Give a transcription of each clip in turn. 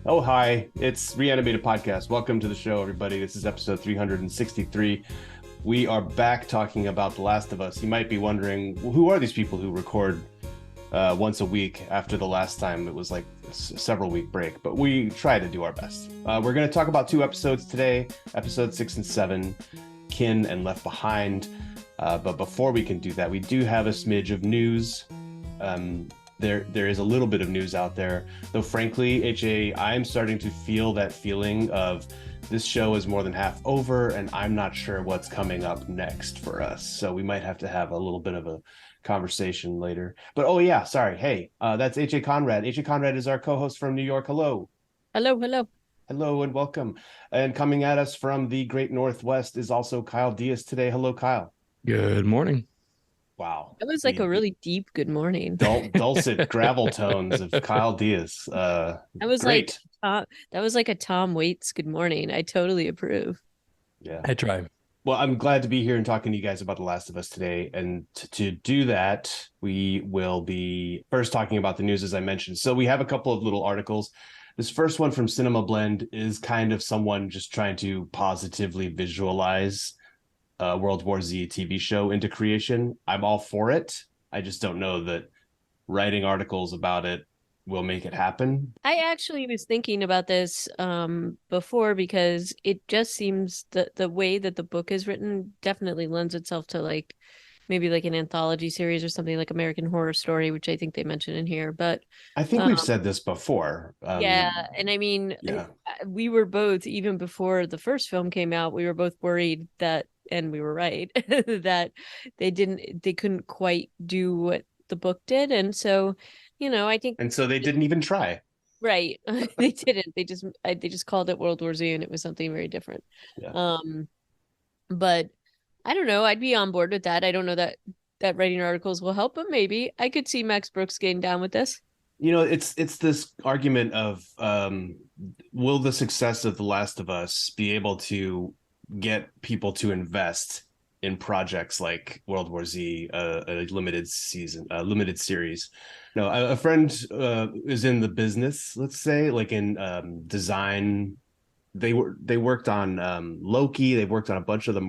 Oh, hi. It's Reanimated Podcast. Welcome to the show, everybody. This is episode 363. We are back talking about The Last of Us. You might be wondering, who are these people who record once a week after the last time? It was like a several week break, but we try to do our best. We're going to talk about two episodes today, episode 6 and 7, Kin and Left Behind. But before we can do that, we do have a smidge of news. There is a little bit of news out there, though frankly, HA, I'm starting to feel that feeling of this show is more than half over and I'm not sure what's coming up next for us. So we might have to have a little bit of a conversation later. But oh yeah, sorry. Hey, that's HA Conrad. HA Conrad is our co-host from New York. Hello. Hello, hello. Hello and welcome. And coming at us from the great Northwest is also Kyle Diaz today. Hello, Kyle. Good morning. Wow. That was like a The really deep good morning. dulcet gravel tones of Kyle Diaz. That was like Great. that was like a Tom Waits good morning. I totally approve. Yeah. I try. Well, I'm glad to be here and talking to you guys about The Last of Us today. And to do that, we will be first talking about the news, as I mentioned. So we have a couple of little articles. This first one from Cinema Blend is kind of someone just trying to positively visualize a World War Z TV show into creation. I'm all for it. I just don't know that writing articles about it will make it happen. I actually was thinking about this before because it just seems that the way that the book is written definitely lends itself to like maybe like an anthology series or something like American Horror Story, which I think they mentioned in here. But I think um, we've said this before. yeah, and I mean, Yeah. we were both, even before the first film came out, we were both worried that, and we were right, that they couldn't quite do what the book did. And so, I think, And so they didn't even try. right, they didn't. They just called it World War Z and it was something very different. Yeah. Um, but I don't know, I'd be on board with that. I don't know that writing articles will help, but maybe I could see Max Brooks getting down with this. It's this argument of will the success of The Last of Us be able to get people to invest in projects like World War Z, a limited series. No, a friend is in the business, let's say, like in design. They worked on Loki. They've worked on a bunch of the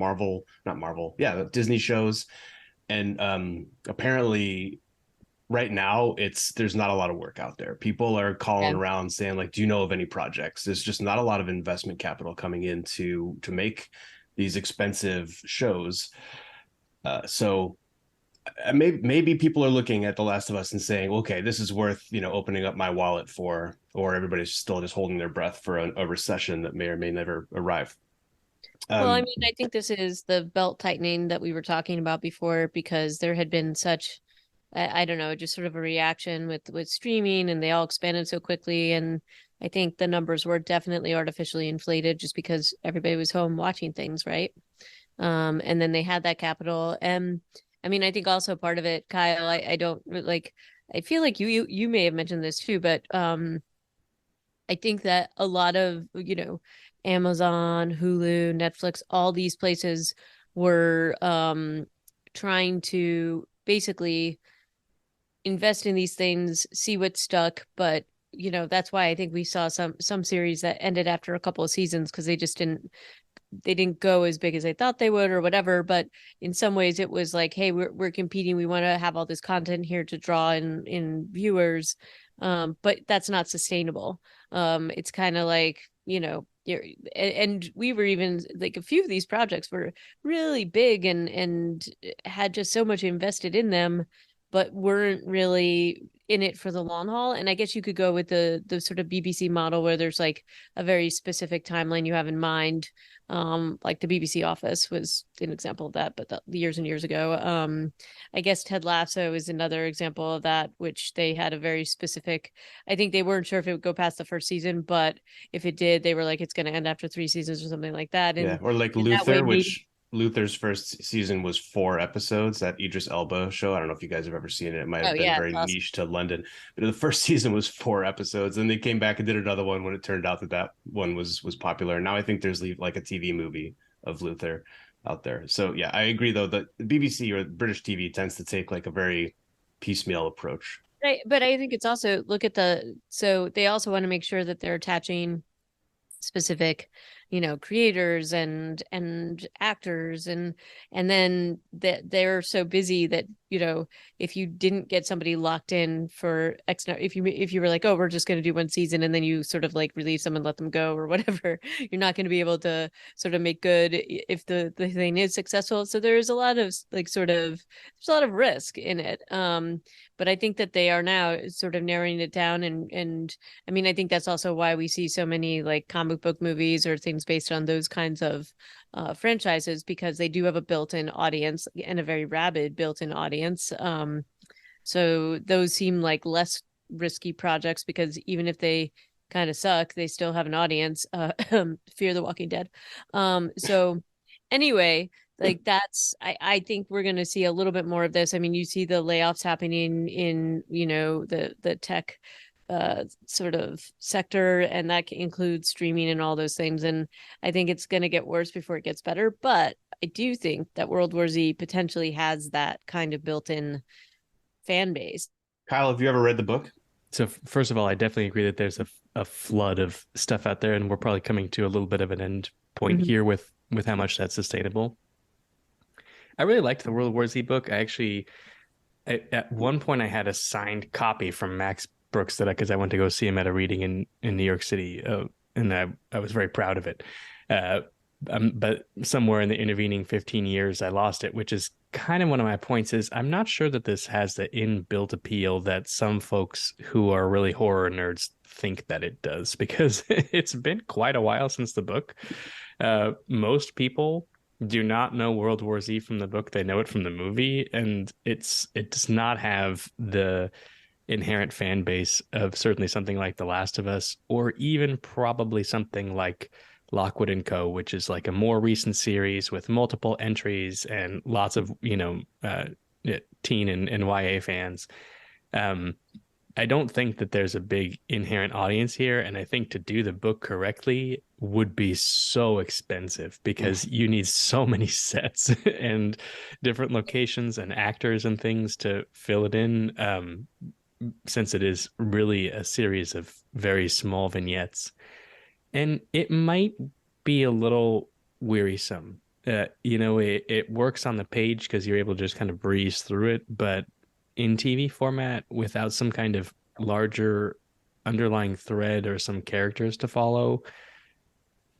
not Marvel, yeah, the Disney shows, and apparently right now there's not a lot of work out there. People are calling Yeah. around saying like, do you know of any projects? There's just not a lot of investment capital coming in to make these expensive shows. So maybe people are looking at The Last of Us and saying, okay, this is worth opening up my wallet for, or everybody's still just holding their breath for a recession that may or may never arrive. Well, I um mean, I think this is the belt tightening that we were talking about before because there had been such, I don't know, just sort of a reaction with streaming, and they all expanded so quickly. And I think the numbers were definitely artificially inflated just because everybody was home watching things, right? And then they had that capital. And I mean, I think also part of it, Kyle, I don't like. I feel like you may have mentioned this too, but I think that a lot of, Amazon, Hulu, Netflix, all these places were trying to basically invest in these things, see what stuck, but that's why I think we saw some series that ended after a couple of seasons because they didn't go as big as they thought they would or whatever. But in some ways it was like, hey, we're competing, we want to have all this content here to draw in viewers, but that's not sustainable. It's kind of like, and we were even like, a few of these projects were really big and had just so much invested in them, but weren't really in it for the long haul. And I guess you could go with the sort of BBC model where there's like a very specific timeline you have in mind. Like the BBC Office was an example of that, but years and years ago. I guess Ted Lasso is another example of that, which they had a very specific. I think they weren't sure if it would go past the first season, but if it did, they were like, it's going to end after 3 seasons or something like that. Yeah, And or like in that way, Luther, maybe. which Luther's first season was 4 episodes. That Idris Elba show. I don't know if you guys have ever seen it. It might Oh have been yeah, it's very awesome. niche to London, but the first season was 4 episodes, and they came back and did another one when it turned out that one was popular. Now I think there's like a TV movie of Luther out there. So yeah, I agree though that the BBC or British TV tends to take like a very piecemeal approach. But I think it's also look at so they also want to make sure that they're attaching specific creators and actors, and then that they're so busy that if you didn't get somebody locked in for X, if you were like, oh, we're just going to do one season, and then you sort of like release them and let them go or whatever, you're not going to be able to sort of make good if the thing is successful. So there's a lot of like there's a lot of risk in it. But I think that they are now sort of narrowing it down, and I mean, I think that's also why we see so many like comic book movies or things based on those kinds of franchises, because they do have a built-in audience and a very rabid built-in audience. So those seem like less risky projects, because even if they kind of suck, they still have an audience. Fear the Walking Dead. So anyway, like I think we're going to see a little bit more of this. I mean, you see the layoffs happening in the tech sort of sector, and that includes streaming and all those things, and I think it's going to get worse before it gets better. But I do think that World War Z potentially has that kind of built-in fan base. Kyle, have you ever read the book? So first of all, I definitely agree that there's a flood of stuff out there, and we're probably coming to a little bit of an end point here with how much that's sustainable. I really liked the World War Z book. At one point I had a signed copy from Max Brooks because I went to go see him at a reading in New York City, and I was very proud of it. But somewhere in the intervening 15 years, I lost it, which is kind of one of my points. Is I'm not sure that this has the inbuilt appeal that some folks who are really horror nerds think that it does, because it's been quite a while since the book. Most people do not know World War Z from the book. They know it from the movie, and it does not have the inherent fan base of certainly something like The Last of Us, or even probably something like Lockwood and Co., which is like a more recent series with multiple entries and lots of teen and YA fans. I don't think that there's a big inherent audience here, and I think to do the book correctly would be so expensive, because you need so many sets and different locations and actors and things to fill it in, since it is really a series of very small vignettes. And it might be a little wearisome. It works on the page because you're able to just kind of breeze through it, but in TV format, without some kind of larger underlying thread or some characters to follow,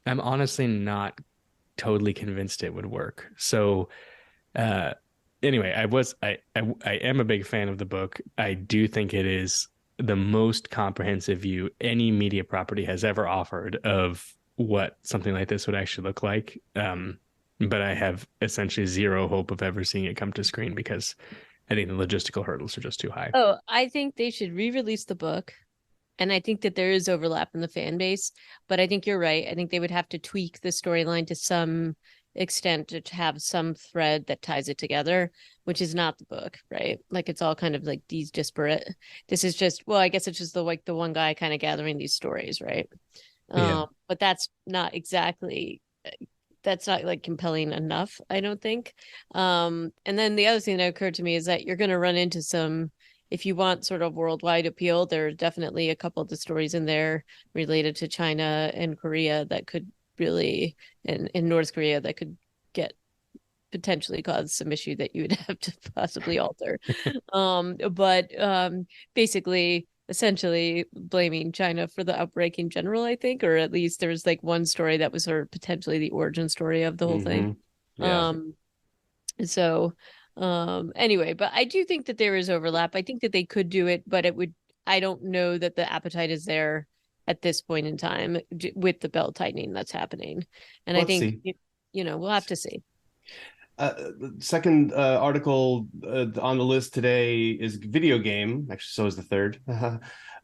I'm honestly not totally convinced it would work. So anyway, I am a big fan of the book. I do think it is the most comprehensive view any media property has ever offered of what something like this would actually look like. But I have essentially zero hope of ever seeing it come to screen, because I think the logistical hurdles are just too high. Oh, I think they should re-release the book. And I think that there is overlap in the fan base, but I think you're right. I think they would have to tweak the storyline to some extent to have some thread that ties it together, which is not the book, right? Like it's all kind of like these disparate. This is just, well, I guess it's just the one guy kind of gathering these stories, right? Yeah. But that's not like compelling enough, I don't think. And then the other thing that occurred to me is that you're going to run into some, if you want sort of worldwide appeal, there are definitely a couple of the stories in there related to China and Korea that could really, in North Korea, that could get potentially cause some issue that you would have to possibly alter. But basically, essentially blaming China for the outbreak in general, I think, or at least there was like one story that was sort of potentially the origin story of the whole thing. Yeah. So anyway, but I do think that there is overlap. I think that they could do it, but I don't know that the appetite is there at this point in time with the belt tightening that's happening. And Let's I think, see. We'll have to see. Second article on the list today is video game. Actually, so is the third.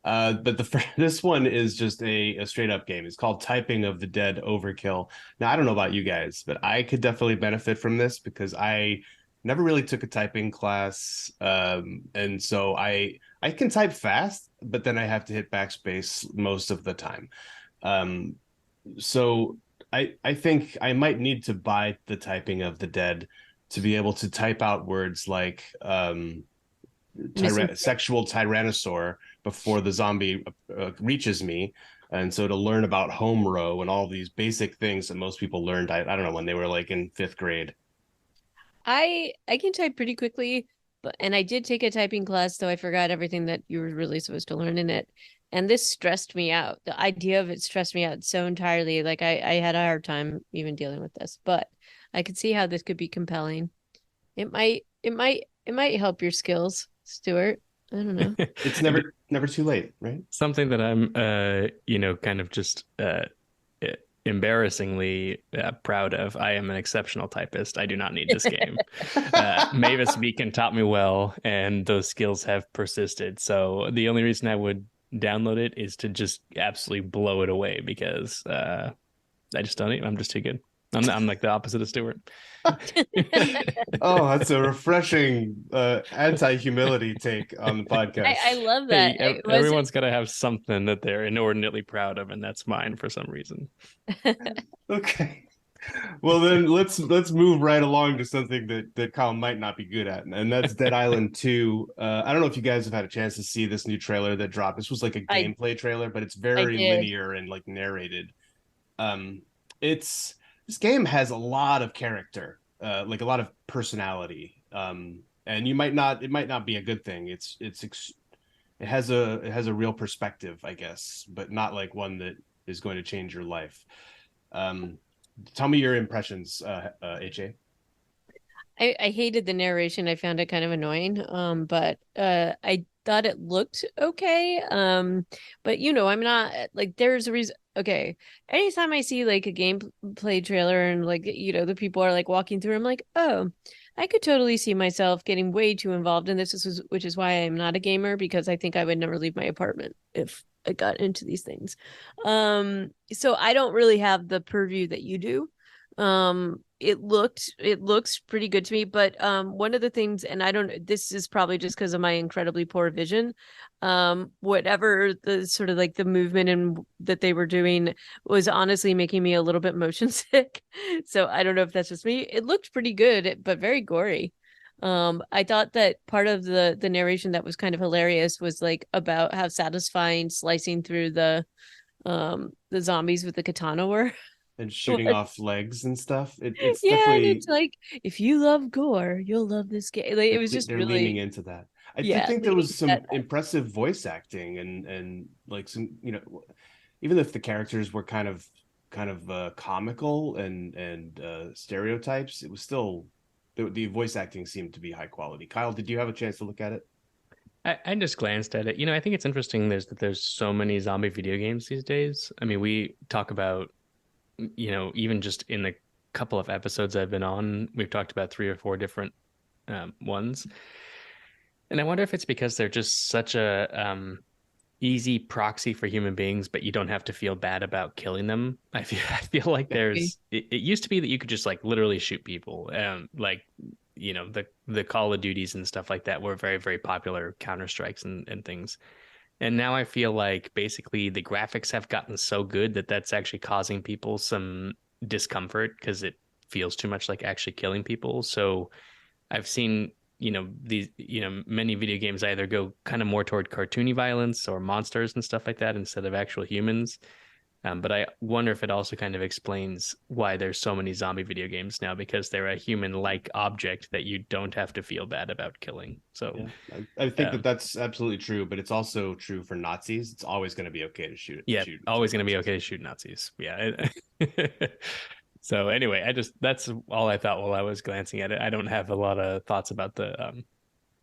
But this one is just a straight up game. It's called Typing of the Dead Overkill. Now, I don't know about you guys, but I could definitely benefit from this because I never really took a typing class. And so I can type fast, but then I have to hit backspace most of the time. So I think I might need to buy the Typing of the Dead to be able to type out words like sexual tyrannosaur before the zombie reaches me. And so to learn about home row and all these basic things that most people learned, I don't know, when they were like in 5th grade. I can type pretty quickly, and I did take a typing class, though I forgot everything that you were really supposed to learn in it. And this stressed me out. The idea of it stressed me out so entirely. Like I had a hard time even dealing with this, but I could see how this could be compelling. It might help your skills, Stuart. I don't know. It's never too late, right? Something that I'm, kind of just embarrassingly proud of. I am an exceptional typist. I do not need this game. Mavis Beacon taught me well, and those skills have persisted. So the only reason I would download it is to just absolutely blow it away because I just don't. I'm just too good. I'm like the opposite of Stuart. Oh, that's a refreshing anti-humility take on the podcast. I love that. Hey, everyone's got to have something that they're inordinately proud of, and that's mine for some reason. Okay. Well, then let's move right along to something that Kyle might not be good at, and that's Dead Island 2. I don't know if you guys have had a chance to see this new trailer that dropped. This was like a gameplay trailer, but it's very linear and like narrated. This game has a lot of character, like a lot of personality, and it might not be a good thing. It has a real perspective, I guess, but not like one that is going to change your life. Tell me your impressions, HA. I hated the narration. I found it kind of annoying. But I thought it looked okay. But I'm not like there's a reason. Okay, anytime I see like a gameplay trailer and like the people are like walking through, I'm like, oh, I could totally see myself getting way too involved in this, which is why I'm not a gamer, because I think I would never leave my apartment if I got into these things. So I don't really have the purview that you do. It looks pretty good to me, but one of the things, and I don't, this is probably just because of my incredibly poor vision, whatever the sort of like the movement and that they were doing was honestly making me a little bit motion sick. So I don't know if that's just me. It looked pretty good, but very gory. I thought that part of the narration that was kind of hilarious was like about how satisfying slicing through the zombies with the katana were. And shooting off legs and stuff. It's yeah, definitely. and it's like if you love gore, you'll love this game. Like it was just they're really leaning into that. I think there was some impressive voice acting and like some, even if the characters were kind of comical and stereotypes, it was still the voice acting seemed to be high quality. Kyle, did you have a chance to look at it? I just glanced at it. I think it's interesting there's so many zombie video games these days. I mean, we talk about, even just in the couple of episodes I've been on, we've talked about 3 or 4 different ones. And I wonder if it's because they're just such a easy proxy for human beings, but you don't have to feel bad about killing them. I feel like it used to be that you could just like literally shoot people. Like, the Call of Duties and stuff like that were very, very popular, Counter-Strikes and things. And now I feel like basically the graphics have gotten so good that that's actually causing people some discomfort because it feels too much like actually killing people. So I've seen, these, many video games either go kind of more toward cartoony violence or monsters and stuff like that instead of actual humans. But I wonder if it also kind of explains why there's so many zombie video games now, because they're a human-like object that you don't have to feel bad about killing. So yeah, I think that's absolutely true, but it's also true for Nazis. It's always going to be okay to shoot. Yeah, always going to be okay to shoot Nazis. Yeah. So anyway, that's all I thought while I was glancing at it. I don't have a lot of thoughts about the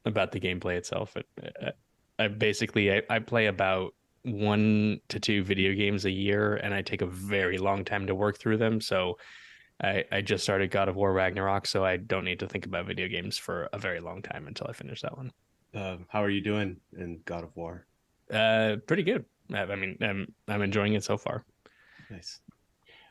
gameplay itself. I play about 1 to 2 video games a year, and I take a very long time to work through them. So I just started God of War Ragnarok, so I don't need to think about video games for a very long time until I finish that one. How are you doing in God of War? Pretty good. I mean, I'm enjoying it so far. Nice.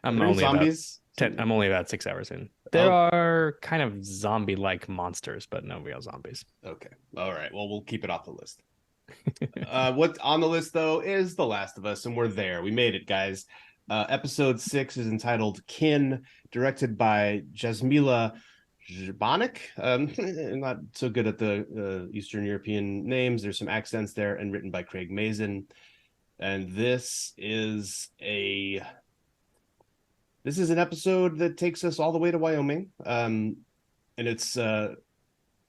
I'm only about 6 hours in. There are kind of zombie-like monsters, but no real zombies. Okay. All right. Well, we'll keep it off the list. What's on the list though is The Last of Us, and we're there. We made it, guys. Episode 6 is entitled Kin, directed by Jasmila Jabonic. Not so good at the Eastern European names. There's some accents there, and written by Craig Mazin. And this is an episode that takes us all the way to Wyoming. And it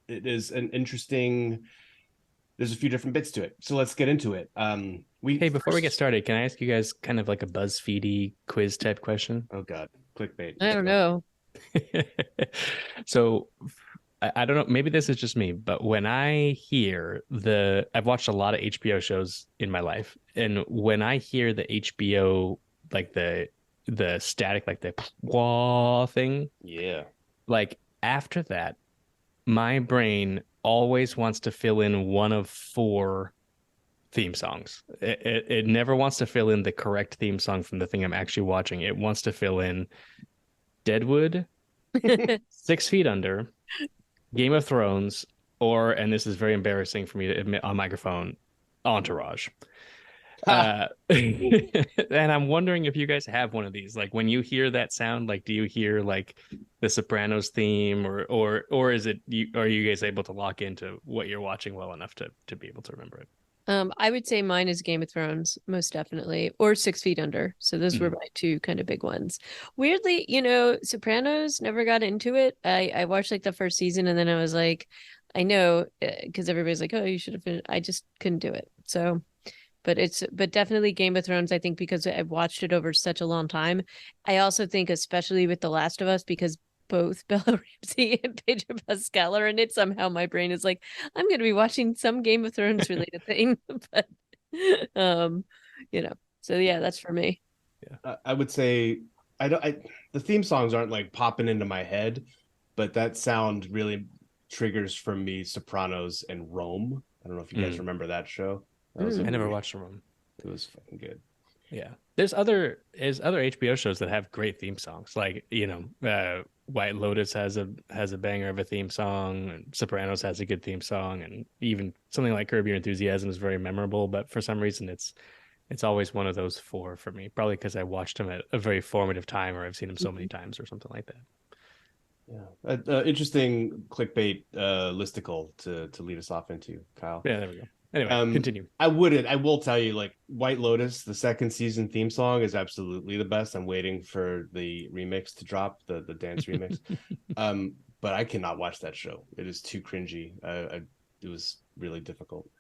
is an interesting. There's a few different bits to it, so let's get into it. Before we get started, can I ask you guys kind of like a BuzzFeedy quiz type question? Oh God, clickbait. I don't know. So I don't know, maybe this is just me, but when I hear I've watched a lot of HBO shows in my life, and when I hear the HBO, like the static, like the wah thing, Yeah. like after that, my brain always wants to fill in one of four theme songs. It never wants to fill in the correct theme song from the thing I'm actually watching. It wants to fill in Deadwood, 6 Feet Under, Game of Thrones, or, and this is very embarrassing for me to admit on microphone, Entourage. And I'm wondering if you guys have one of these. Like when you hear that sound, like do you hear like the Sopranos theme, or is it are you guys able to lock into what you're watching well enough to be able to remember it? I would say mine is Game of Thrones, most definitely, or 6 Feet Under. So those were my two kind of big ones. Weirdly, Sopranos, never got into it. I watched like the first season, and then I was like, I know, because everybody's like, oh, you should have finished. I just couldn't do it. So, but definitely Game of Thrones, I think, because I've watched it over such a long time. I also think, especially with The Last of Us, because both Bella Ramsey and Pedro Pascal are in it, somehow my brain is like, I'm going to be watching some Game of Thrones related thing. But so yeah, that's for me. Yeah, I would say the theme songs aren't like popping into my head, but that sound really triggers for me Sopranos and Rome. I don't know if you guys remember that show. I never watched Rome. It was fucking good. Yeah, there's other HBO shows that have great theme songs, like White Lotus has a banger of a theme song, and Sopranos has a good theme song, and even something like Curb Your Enthusiasm is very memorable. But for some reason, it's always one of those four for me. Probably because I watched them at a very formative time, or I've seen them so many times, or something like that. Yeah, interesting clickbait listicle to lead us off into, Kyle. Yeah, there we go. Anyway, continue. I will tell you, like White Lotus, the second season theme song is absolutely the best. I'm waiting for the remix to drop, the dance remix. But I cannot watch that show. It is too cringy. It was really difficult.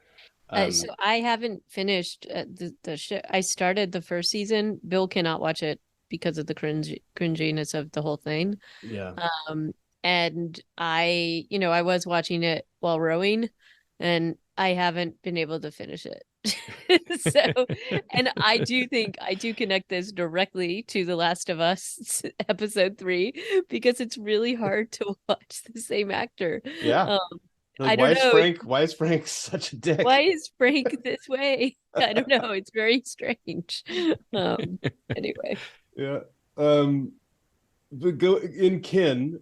So I haven't finished the show. I started the first season. Bill cannot watch it because of the cringiness of the whole thing. Yeah. And I was watching it while rowing, and I haven't been able to finish it. So, and I do connect this directly to The Last of Us episode 3, because it's really hard to watch the same actor. Yeah. I don't know. Why is Frank such a dick? Why is Frank this way? I don't know. It's very strange. Anyway. Yeah. But go in Kin.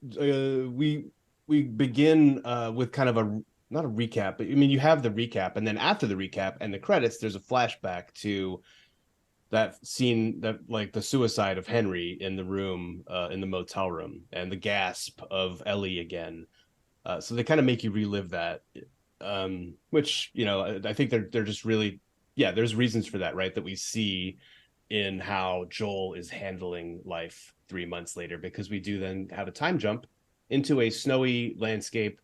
We begin with kind of not a recap, but I mean, you have the recap, and then after the recap and the credits, there's a flashback to that scene, that like the suicide of Henry in the room, in the motel room, and the gasp of Ellie again. So they kind of make you relive that, which, I think they're just really, there's reasons for that, right? That we see in how Joel is handling life 3 months later, because we do then have a time jump into a snowy landscape.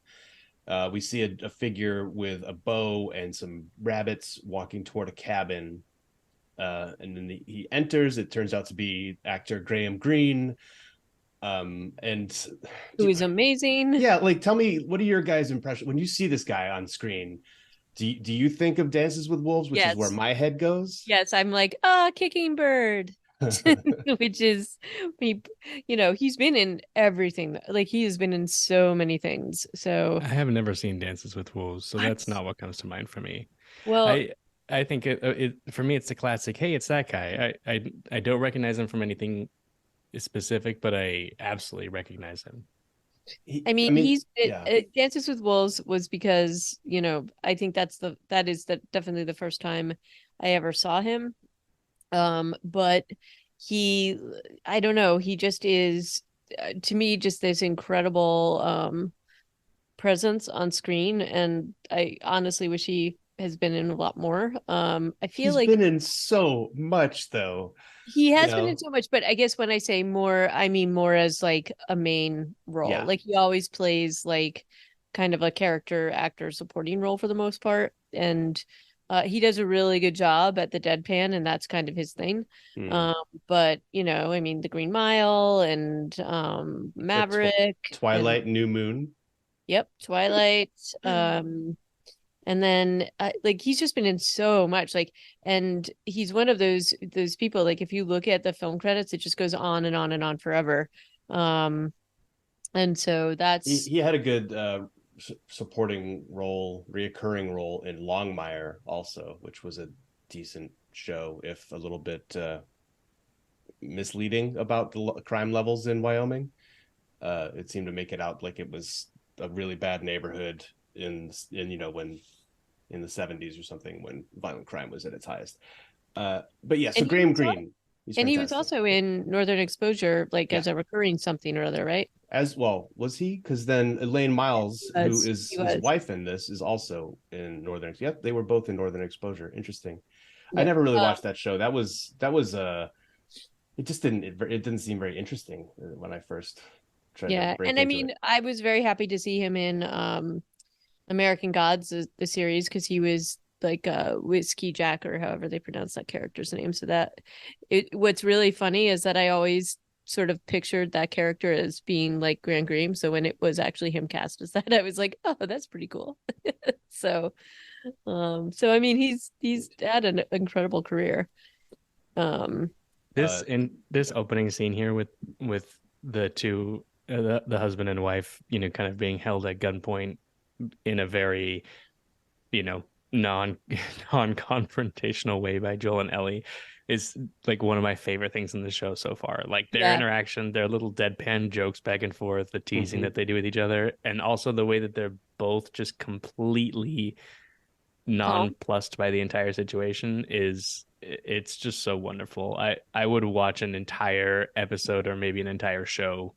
We see a figure with a bow and some rabbits walking toward a cabin. And then he enters. It turns out to be actor Graham Greene. And who is amazing. Yeah, like tell me, what are your guys' impression when you see this guy on screen? Do you think of Dances with Wolves, which is where my head goes? Yes, I'm like, Kicking Bird. Which is, he's been in everything. Like, he has been in so many things. So I have never seen Dances with Wolves, so that's not what comes to mind for me. Well, I think it for me, it's the classic, hey, it's that guy. I don't recognize him from anything specific, but I absolutely recognize him. He's Dances with Wolves was because, I think that is definitely the first time I ever saw him. But I don't know, he just is to me just this incredible presence on screen, and I honestly wish he has been in a lot more. I feel He's like been in so much, though. he You has been in know, so much, but I guess when I say more, I mean more as like a main role. yeah. Like he always plays like kind of a character actor supporting role for the most part. And he does a really good job at the deadpan, and that's kind of his thing. Hmm. Um, but you know, I mean, The Green Mile and Yeah, Maverick and Twilight, New Moon. yep, Twilight. And then like he's just been in so much, like, and he's one of those people, like if you look at the film credits, it just goes on and on and on forever. um and so He that's he had a good supporting role, reoccurring role in Longmire also, which was a decent show, if a little bit misleading about the crime levels in Wyoming. It seemed to make it out like it was a really bad neighborhood in when in the 70s or something, when violent crime was at its highest. But yeah, so and Graham Greene, he's he was fantastic. also in Northern Exposure, like Yeah, as a recurring something or other, right? as well was he, because then Elaine Miles, who is He his was. wife in this, is also in Northern. Yep, they were both in Northern Exposure. Interesting. I Yep. never really watched that show. That was it just didn't seem very interesting when I first tried to Yeah, break and I into it. mean, I was very happy to see him in American Gods, the series, because he was like Whiskey Jack, or however they pronounce that character's name. So that what's really funny is that I always sort of pictured that character as being like Grant Graham. So when it was actually him cast as that, I was like, oh, that's pretty cool. So so I mean, he's had an incredible career. Um This Uh, in this opening scene here with the two the husband and wife, kind of being held at gunpoint in a very, you know, non non-confrontational way by Joel and Ellie is like one of my favorite things in the show so far. Like their yeah, interaction, their little deadpan jokes back and forth, the teasing mhm. that they do with each other, and also the way that they're both just completely calm. nonplussed by the entire situation it's just so wonderful. I would watch an entire episode or maybe an entire show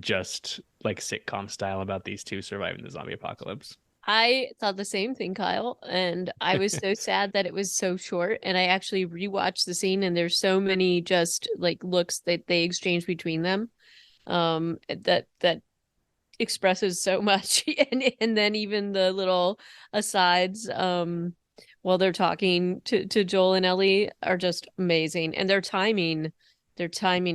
just like sitcom style about these two surviving the zombie apocalypse. I thought the same thing, Kyle, and I was so sad that it was so short. And I actually rewatched the scene, and there's so many just like looks that they exchange between them, that expresses so much. And then even the little asides, while they're talking to Joel and Ellie, are just amazing, and their timing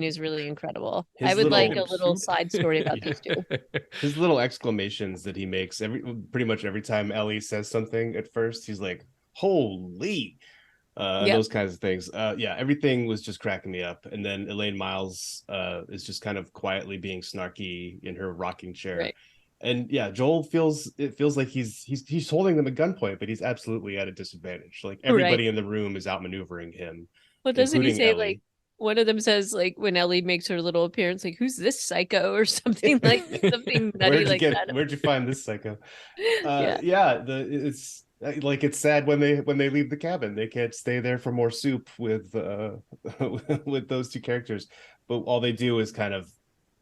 is really incredible. I His would like little a little side story about these two. his little exclamations that he makes pretty much every time Ellie says something. At first, he's like, "Holy!" And Yep. those kinds of things. Yeah, everything was just cracking me up. And then Elaine Miles is just kind of quietly being snarky in her rocking chair. Right. And yeah, Joel feels like he's holding them at gunpoint, but he's absolutely at a disadvantage. Like Right. everybody in the room is outmaneuvering him, Well, doesn't he including say like Ellie. one of them says like when Ellie makes her little appearance, like "Who's this psycho?" or something like something nutty like that. Where'd you find this psycho? Yeah. Yeah, it's like it's sad when they leave the cabin. They can't stay there for more soup with with those two characters. But all they do is kind of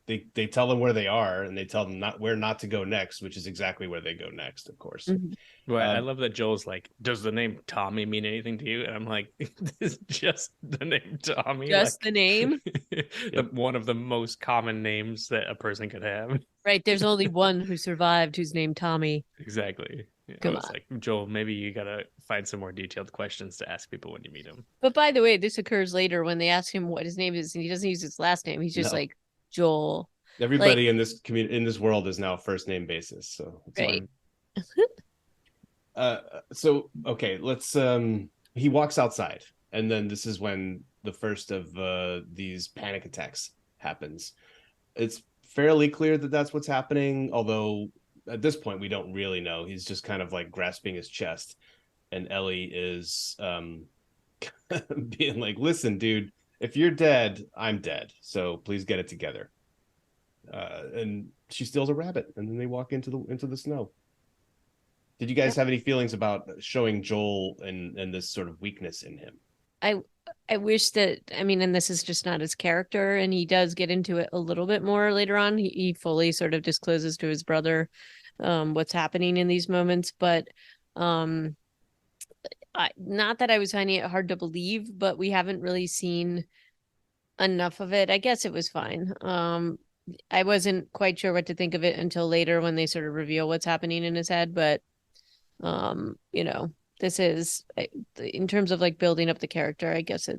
they tell them where they are, and they tell them not where not to go next, which is exactly where they go next, of course. Mhm. Well, I Um, love that Joel's like, does the name Tommy mean anything to you? And I'm like, this is just the name Tommy, Just the like name. the yep. one of the most common names that a person could have. Right. There's only one who survived who's named Tommy. Exactly. Yeah, I Come was on. like, Joel, maybe you gotta find some more detailed questions to ask people when you meet them. But by the way, this occurs later when they ask him what his name is, and he doesn't use his last name. He's just No, like Joel. Like, everybody in this community in this world is now first name basis, so it's right. fine. So okay, let's he walks outside, and then this is when the first of these panic attacks happens. It's fairly clear that that's what's happening, although at this point we don't really know. He's just kind of like grasping his chest, and Ellie is being like, "Listen, dude, if you're dead, I'm dead, so please get it together." And she steals a rabbit, and then they walk into the snow. Did you Yeah. guys have any feelings about showing Joel and this sort of weakness in him? I I wish that, I mean, and this is just not his character, and he does get into it a little bit more later on. He fully sort of discloses to his brother what's happening in these moments, but um not that I was finding it hard to believe, but we haven't really seen enough of it. I guess it was fine. I wasn't quite sure what to think of it until later when they sort of reveal what's happening in his head, but you know, this is in terms of like building up the character, I guess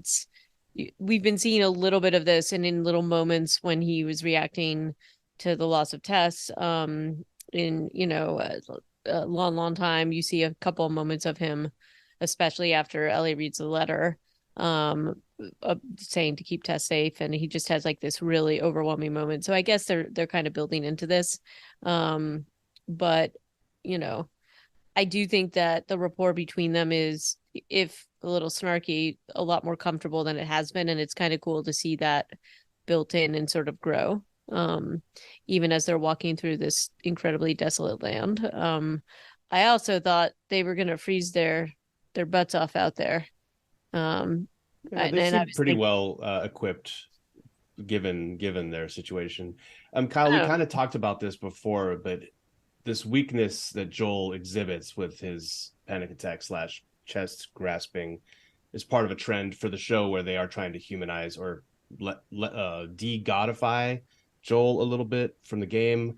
we've been seeing a little bit of this and in little moments when he was reacting to the loss of Tess in a long time. You see a couple of moments of him, especially after Ellie reads the letter saying to keep Tess safe, and he just has like this really overwhelming moment. So I guess they're kind of building into this, but you know, I do think that the rapport between them is, if a little snarky, a lot more comfortable than it has been, and it's kind of cool to see that built in and sort of grow, even as they're walking through this incredibly desolate land. I also thought they were going to freeze their butts off out there. Yeah, they seem pretty well equipped given their situation. Kyle, we kind of talked about this before, but this weakness that Joel exhibits with his panic attack / chest grasping is part of a trend for the show where they are trying to humanize or de-godify Joel a little bit from the game.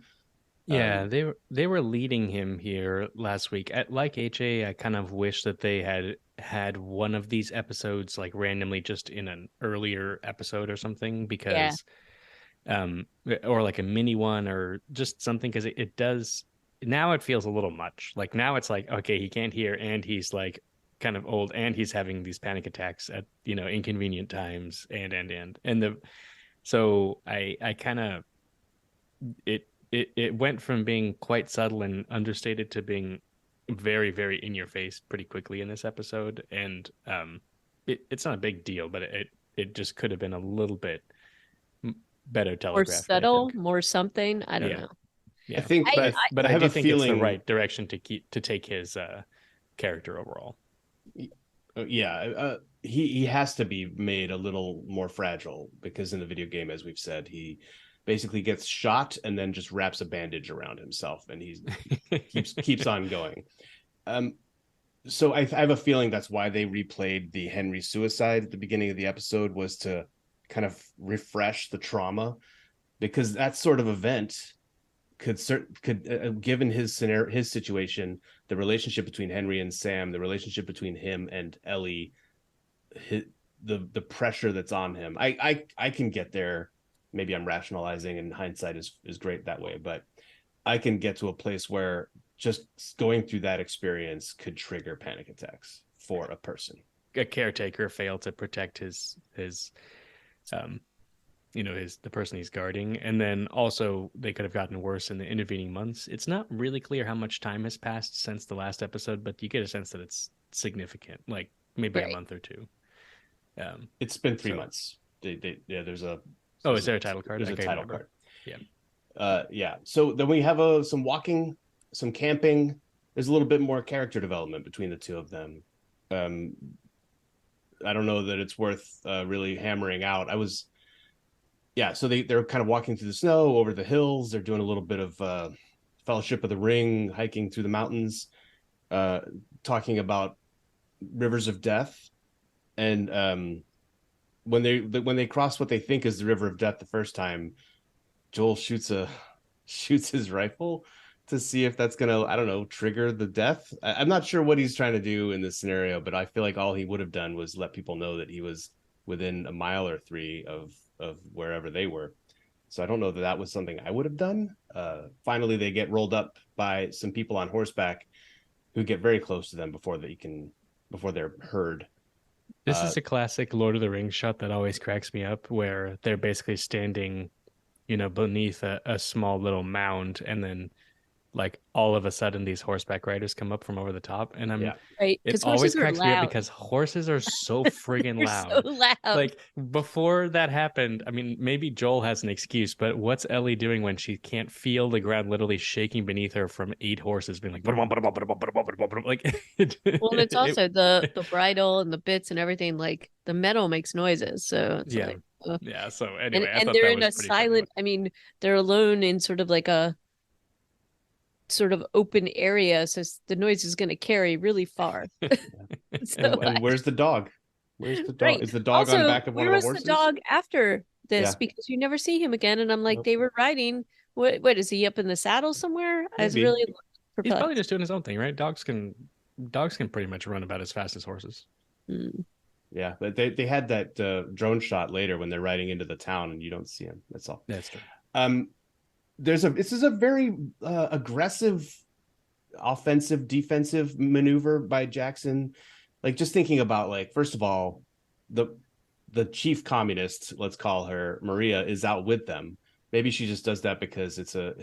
Yeah, they were leading him here last week. Like HA, I kind of wish that they had one of these episodes like randomly just in an earlier episode or something, because or like a mini one or just something, because it does. Now it feels a little much. Like now it's like, okay, he can't hear and he's like kind of old and he's having these panic attacks at, inconvenient times so I kind of it went from being quite subtle and understated to being very, very in your face pretty quickly in this episode. And it's not a big deal, but it just could have been a little bit better telegraphed. More subtle, more something. I don't know. Yeah, I think, but I do think it's the right direction to take his character overall. Yeah, he has to be made a little more fragile, because in the video game, as we've said, he basically gets shot and then just wraps a bandage around himself, and he keeps on going. So I have a feeling that's why they replayed the Henry suicide at the beginning of the episode, was to kind of refresh the trauma, because that sort of event could given his scenario, his situation, the relationship between Henry and Sam, the relationship between him and Ellie, the pressure that's on him. I can get there. Maybe I'm rationalizing, and hindsight is great that way, but I can get to a place where just going through that experience could trigger panic attacks for a person. A caretaker failed to protect his the person he's guarding, and then also they could have gotten worse in the intervening months. It's not really clear how much time has passed since the last episode, but you get a sense that it's significant, like maybe a month or two. It's been 3 months. There's a is there a title card? There's a title card. Yeah. So then we have some walking, some camping. There's a little bit more character development between the two of them. I don't know that it's worth really hammering out. So they're kind of walking through the snow over the hills. They're doing a little bit of Fellowship of the Ring, hiking through the mountains, talking about rivers of death. And when they cross what they think is the river of death the first time, Joel shoots his rifle to see if that's gonna, I don't know, trigger the death. I'm not sure what he's trying to do in this scenario, but I feel like all he would have done was let people know that he was within a mile or 3 of wherever they were. So I don't know that was something I would have done. Finally, they get rolled up by some people on horseback who get very close to them before they're heard. This is a classic Lord of the Rings shot that always cracks me up, where they're basically standing, beneath a small little mound, and then like all of a sudden these horseback riders come up from over the top, and Yeah. Right. it Because always horses are cracks me up loud. because horses are so friggin' They're so loud. loud. Like before that happened, I mean, maybe Joel has an excuse, but what's Ellie doing when she can't feel the ground literally shaking beneath her from 8 horses being like, like Well, and it's it, also the bridle and the bits and everything, like the metal makes noises. So it's yeah, like yeah. So and anyway, I thought they're that in was a pretty funny. silent, I mean, they're alone in sort of like a sort of open area, so the noise is going to carry really far. So And where's the dog? Where's the dog? right. Is the dog on Also, back of one where of the was the horses? dog after this? Yeah. Because you never see him again. And I'm like, Nope. they were riding. What is he up in the saddle somewhere? I was Maybe. really He's probably perplexed. just doing his own thing, right? Dogs can pretty much run about as fast as horses. Mm. Yeah, but they had that drone shot later when they're riding into the town and you don't see him. That's all. That's true. This is a very aggressive offensive defensive maneuver by Jackson. Like just thinking about like first of all, the chief communist, let's call her Maria, is out with them. Maybe she just does that because it's a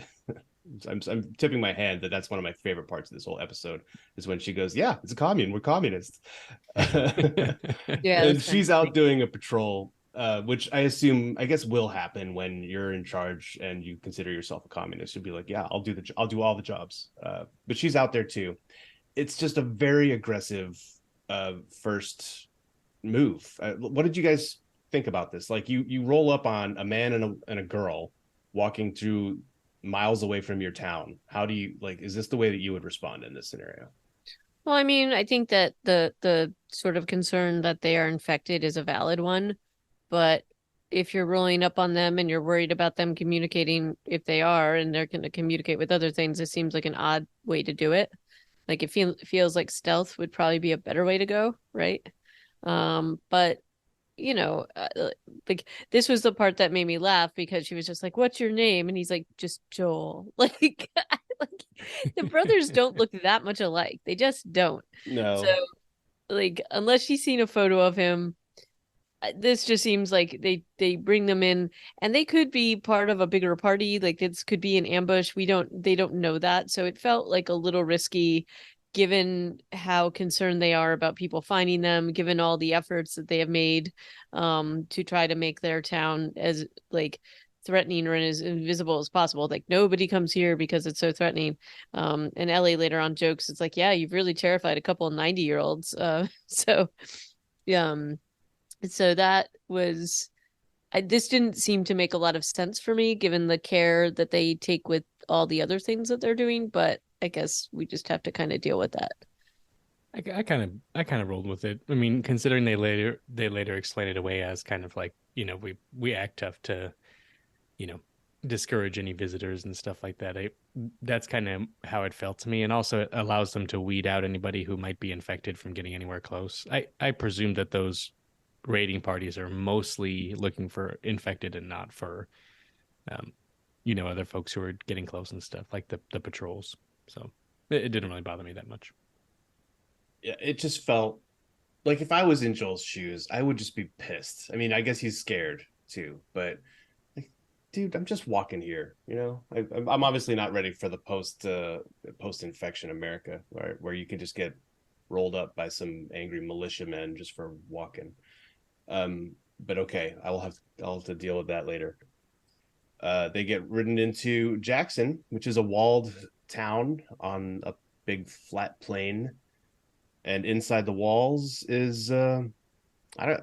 I'm tipping my hand that that's one of my favorite parts of this whole episode is when she goes, yeah, it's a commune, we're communists. Yeah, And she's out doing a patrol, which I guess will happen when you're in charge and you consider yourself a communist. You'll be like, yeah, I'll do all the jobs. But she's out there too. It's just a very aggressive first move. What did you guys think about this? Like you roll up on a man and a girl walking through miles away from your town. How do you like? Is this the way that you would respond in this scenario? Well, I mean, I think that the sort of concern that they are infected is a valid one, but if you're rolling up on them and you're worried about them communicating if they are and they're going to communicate with other things, it seems like an odd way to do it. Like it feels like stealth would probably be a better way to go, right? But you know, like this was the part that made me laugh because she was just like, "What's your name?" And he's like, "Just Joel." Like, like the brothers don't look that much alike. They just don't. So, No. like, unless she's seen a photo of him, this just seems like they bring them in, and they could be part of a bigger party. Like this could be an ambush. They don't know that, so it felt like a little risky given how concerned they are about people finding them, given all the efforts that they have made to try to make their town as like threatening or as invisible as possible. Like nobody comes here because it's so threatening. And Ellie later on jokes, it's like, yeah, you've really terrified a couple of 90-year-olds. So so that was this didn't seem to make a lot of sense for me given the care that they take with all the other things that they're doing, but I guess we just have to kind of deal with that. I kind of rolled with it. I mean, considering they later explain it away as kind of like, we act tough to, discourage any visitors and stuff like that. That's kind of how it felt to me, and also it allows them to weed out anybody who might be infected from getting anywhere close. I presume that those raiding parties are mostly looking for infected and not for, other folks who are getting close and stuff like the patrols. So it didn't really bother me that much. Yeah, it just felt like if I was in Joel's shoes, I would just be pissed. I mean, I guess he's scared too, but like, dude, I'm just walking here. I'm obviously not ready for the post infection America, right, where you can just get rolled up by some angry militiamen just for walking. But okay, I'll have to deal with that later. They get ridden into Jackson, which is a walled town on a big flat plain, and inside the walls is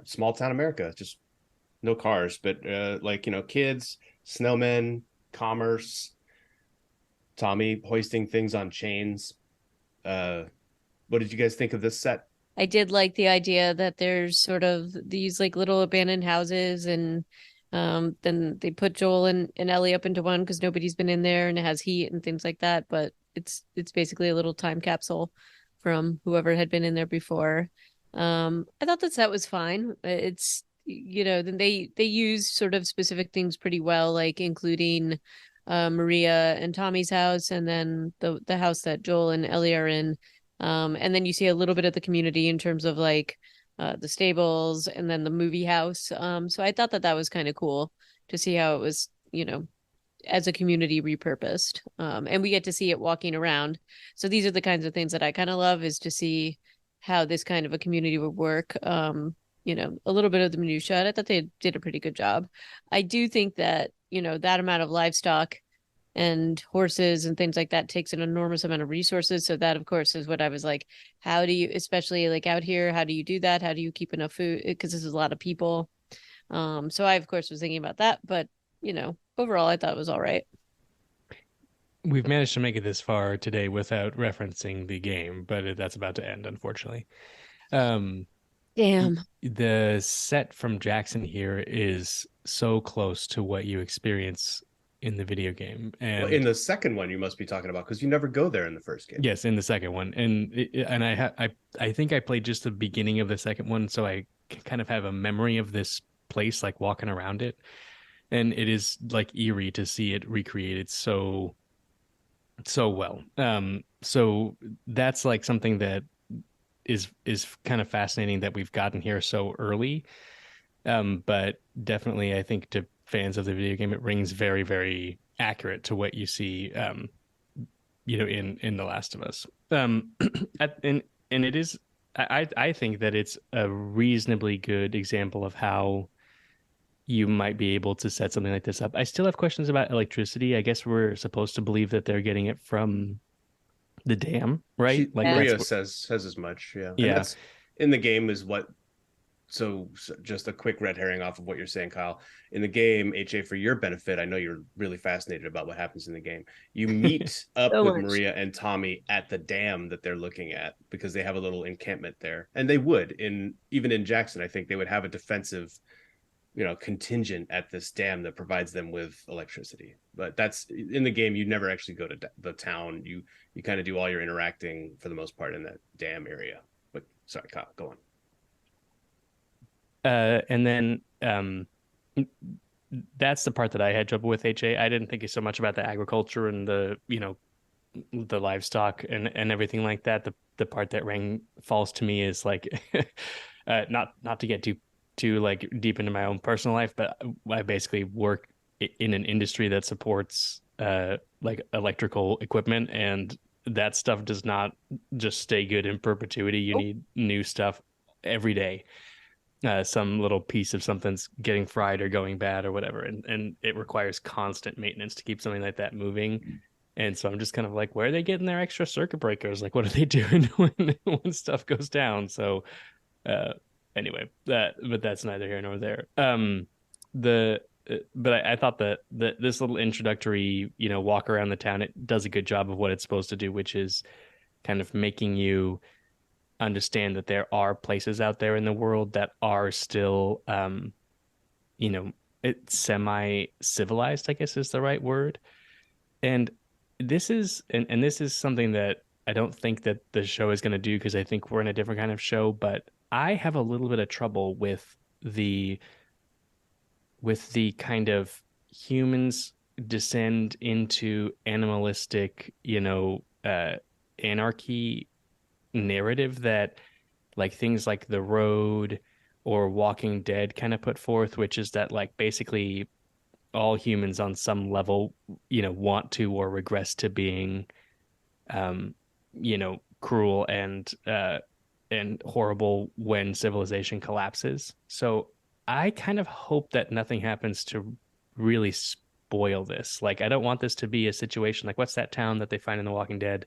small town America, just no cars, but kids, snowmen, commerce, Tommy hoisting things on chains. What did you guys think of this set? I did like the idea that there's sort of these like little abandoned houses, and then they put Joel and Ellie up into one because nobody's been in there and it has heat and things like that. But it's basically a little time capsule from whoever had been in there before. I thought that was fine. It's then they use sort of specific things pretty well, like including Maria and Tommy's house, and then the house that Joel and Ellie are in. And then you see a little bit of the community in terms of like the stables and then the movie house. So I thought that was kind of cool to see how it was, as a community repurposed. And we get to see it walking around. So these are the kinds of things that I kind of love, is to see how this kind of a community would work. You know, a little bit of the minutia. I thought they did a pretty good job. I do think that, you know, that amount of livestock and horses and things like that takes an enormous amount of resources. So that, of course, is what I was like, how do you, especially like out here, how do you do that? How do you keep enough food? Because this is a lot of people. So I, of course, was thinking about that, but, you know, overall, I thought it was all right. We've managed to make it this far today without referencing the game, but that's about to end, unfortunately. Damn. The set from Jackson here is so close to what you experience in the video game. And well, in the second one, you must be talking about, because you never go there in the first game. Yes, in the second one, and I think I played just the beginning of the second one, so I kind of have a memory of this place, like walking around it, and it is like eerie to see it recreated so well. So that's like something that is kind of fascinating that we've gotten here so early. But definitely, I think to fans of the video game, it rings very, very accurate to what you see, you know, in The Last of Us. And it is, I think that it's a reasonably good example of how you might be able to set something like this up. I still have questions about electricity. I guess we're supposed to believe that they're getting it from the dam, right? Like Maria says as much. Yeah. Yeah. And that's in the game is what. So just a quick red herring off of what you're saying, Kyle. In the game, HA, for your benefit, I know you're really fascinated about what happens in the game. You meet up with Maria and Tommy at the dam that they're looking at, because they have a little encampment there. And they would, even in Jackson, I think they would have a defensive, you know, contingent at this dam that provides them with electricity. But that's in the game. You never actually go to the town. You kind of do all your interacting for the most part in that dam area. But sorry, Kyle, go on. And then that's the part that I had trouble with, HA. I didn't think so much about the agriculture and the, you know, the livestock and everything like that. The part that rang false to me is like, not to get too like deep into my own personal life, but I basically work in an industry that supports like electrical equipment, and that stuff does not just stay good in perpetuity. You need new stuff every day. Some little piece of something's getting fried or going bad or whatever, and it requires constant maintenance to keep something like that moving. And so I'm just kind of like, where are they getting their extra circuit breakers? Like, what are they doing when stuff goes down? So anyway, but that's neither here nor there. But I thought that this little introductory, you know, walk around the town, it does a good job of what it's supposed to do, which is kind of making you understand that there are places out there in the world that are still, you know, semi-civilized, I guess is the right word. And this is something that I don't think that the show is going to do, because I think we're in a different kind of show. But I have a little bit of trouble with the kind of humans descend into animalistic, you know, anarchy narrative that like things like The Road or Walking Dead kind of put forth, which is that like basically all humans on some level, you know, want to or regress to being, you know, cruel and horrible when civilization collapses. So I kind of hope that nothing happens to really spoil this. Like, I don't want this to be a situation like, what's that town that they find in The Walking Dead?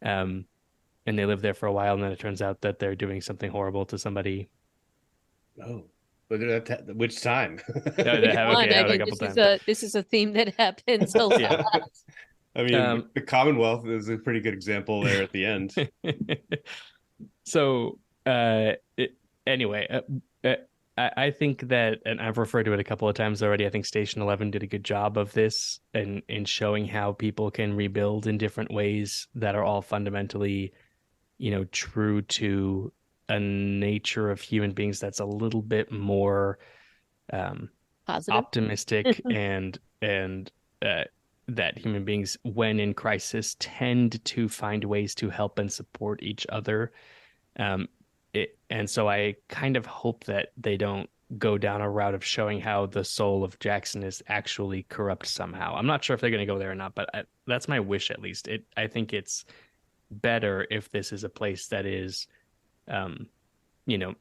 And they live there for a while, and then it turns out that they're doing something horrible to somebody. Oh, but which time? This is a theme that happens a lot. Yeah. I mean, the Commonwealth is a pretty good example there at the end. So, anyway, I think that, and I've referred to it a couple of times already, I think Station 11 did a good job of this and in showing how people can rebuild in different ways that are all fundamentally, you know, true to a nature of human beings that's a little bit more optimistic and that human beings, when in crisis, tend to find ways to help and support each other. And so I kind of hope that they don't go down a route of showing how the soul of Jackson is actually corrupt somehow. I'm not sure if they're going to go there or not, but that's my wish at least. I think it's better if this is a place that is, um,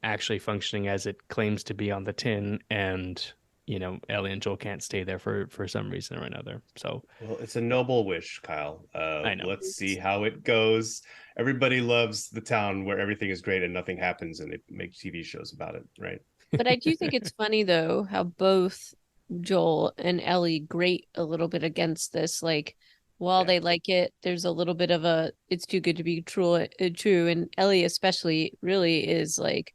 actually functioning as it claims to be on the tin, and Ellie and Joel can't stay there for some reason or another. So, well, it's a noble wish, Kyle. I know. Let's see how it goes. Everybody loves the town where everything is great and nothing happens, and they make TV shows about it, right? But I do think it's funny though how both Joel and Ellie grate a little bit against this. Like, while Yeah. they like it, there's a little bit of a "it's too good to be true," and Ellie especially really is like,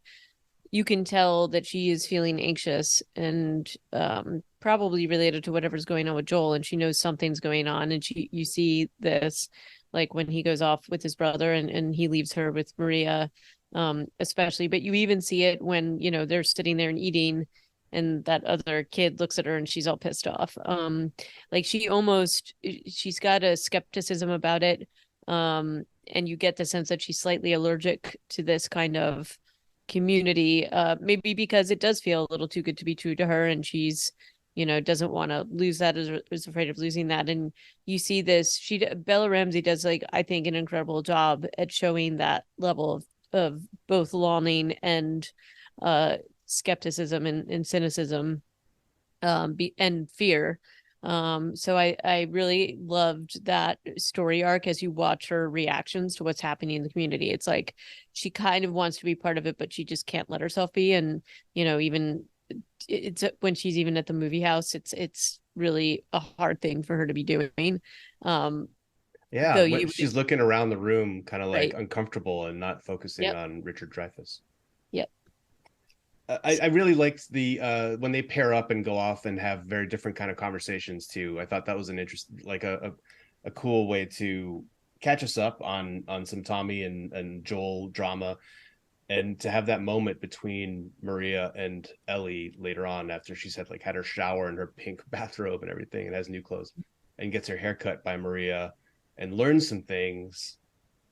you can tell that she is feeling anxious and probably related to whatever's going on with Joel, and she knows something's going on, and you see this like when he goes off with his brother and he leaves her with Maria, especially, but you even see it when they're sitting there and eating, and that other kid looks at her and she's all pissed off. Like she's got a skepticism about it, and you get the sense that she's slightly allergic to this kind of community, maybe because it does feel a little too good to be true to her, and she's doesn't want to lose that, is afraid of losing that. And you see this, Bella Ramsey does, like, I think, an incredible job at showing that level of both longing and skepticism and cynicism, and fear. So I really loved that story arc as you watch her reactions to what's happening in the community. It's like she kind of wants to be part of it, but she just can't let herself be. And even it's when she's even at the movie house, it's really a hard thing for her to be doing. Yeah, she's looking around the room, kind of like right. uncomfortable and not focusing Yep. on Richard Dreyfuss. Yep. I really liked the when they pair up and go off and have very different kind of conversations too. I thought that was an interesting, like a cool way to catch us up on some Tommy and Joel drama, and to have that moment between Maria and Ellie later on, after she's had her shower in her pink bathrobe and everything and has new clothes, and gets her haircut by Maria and learns some things.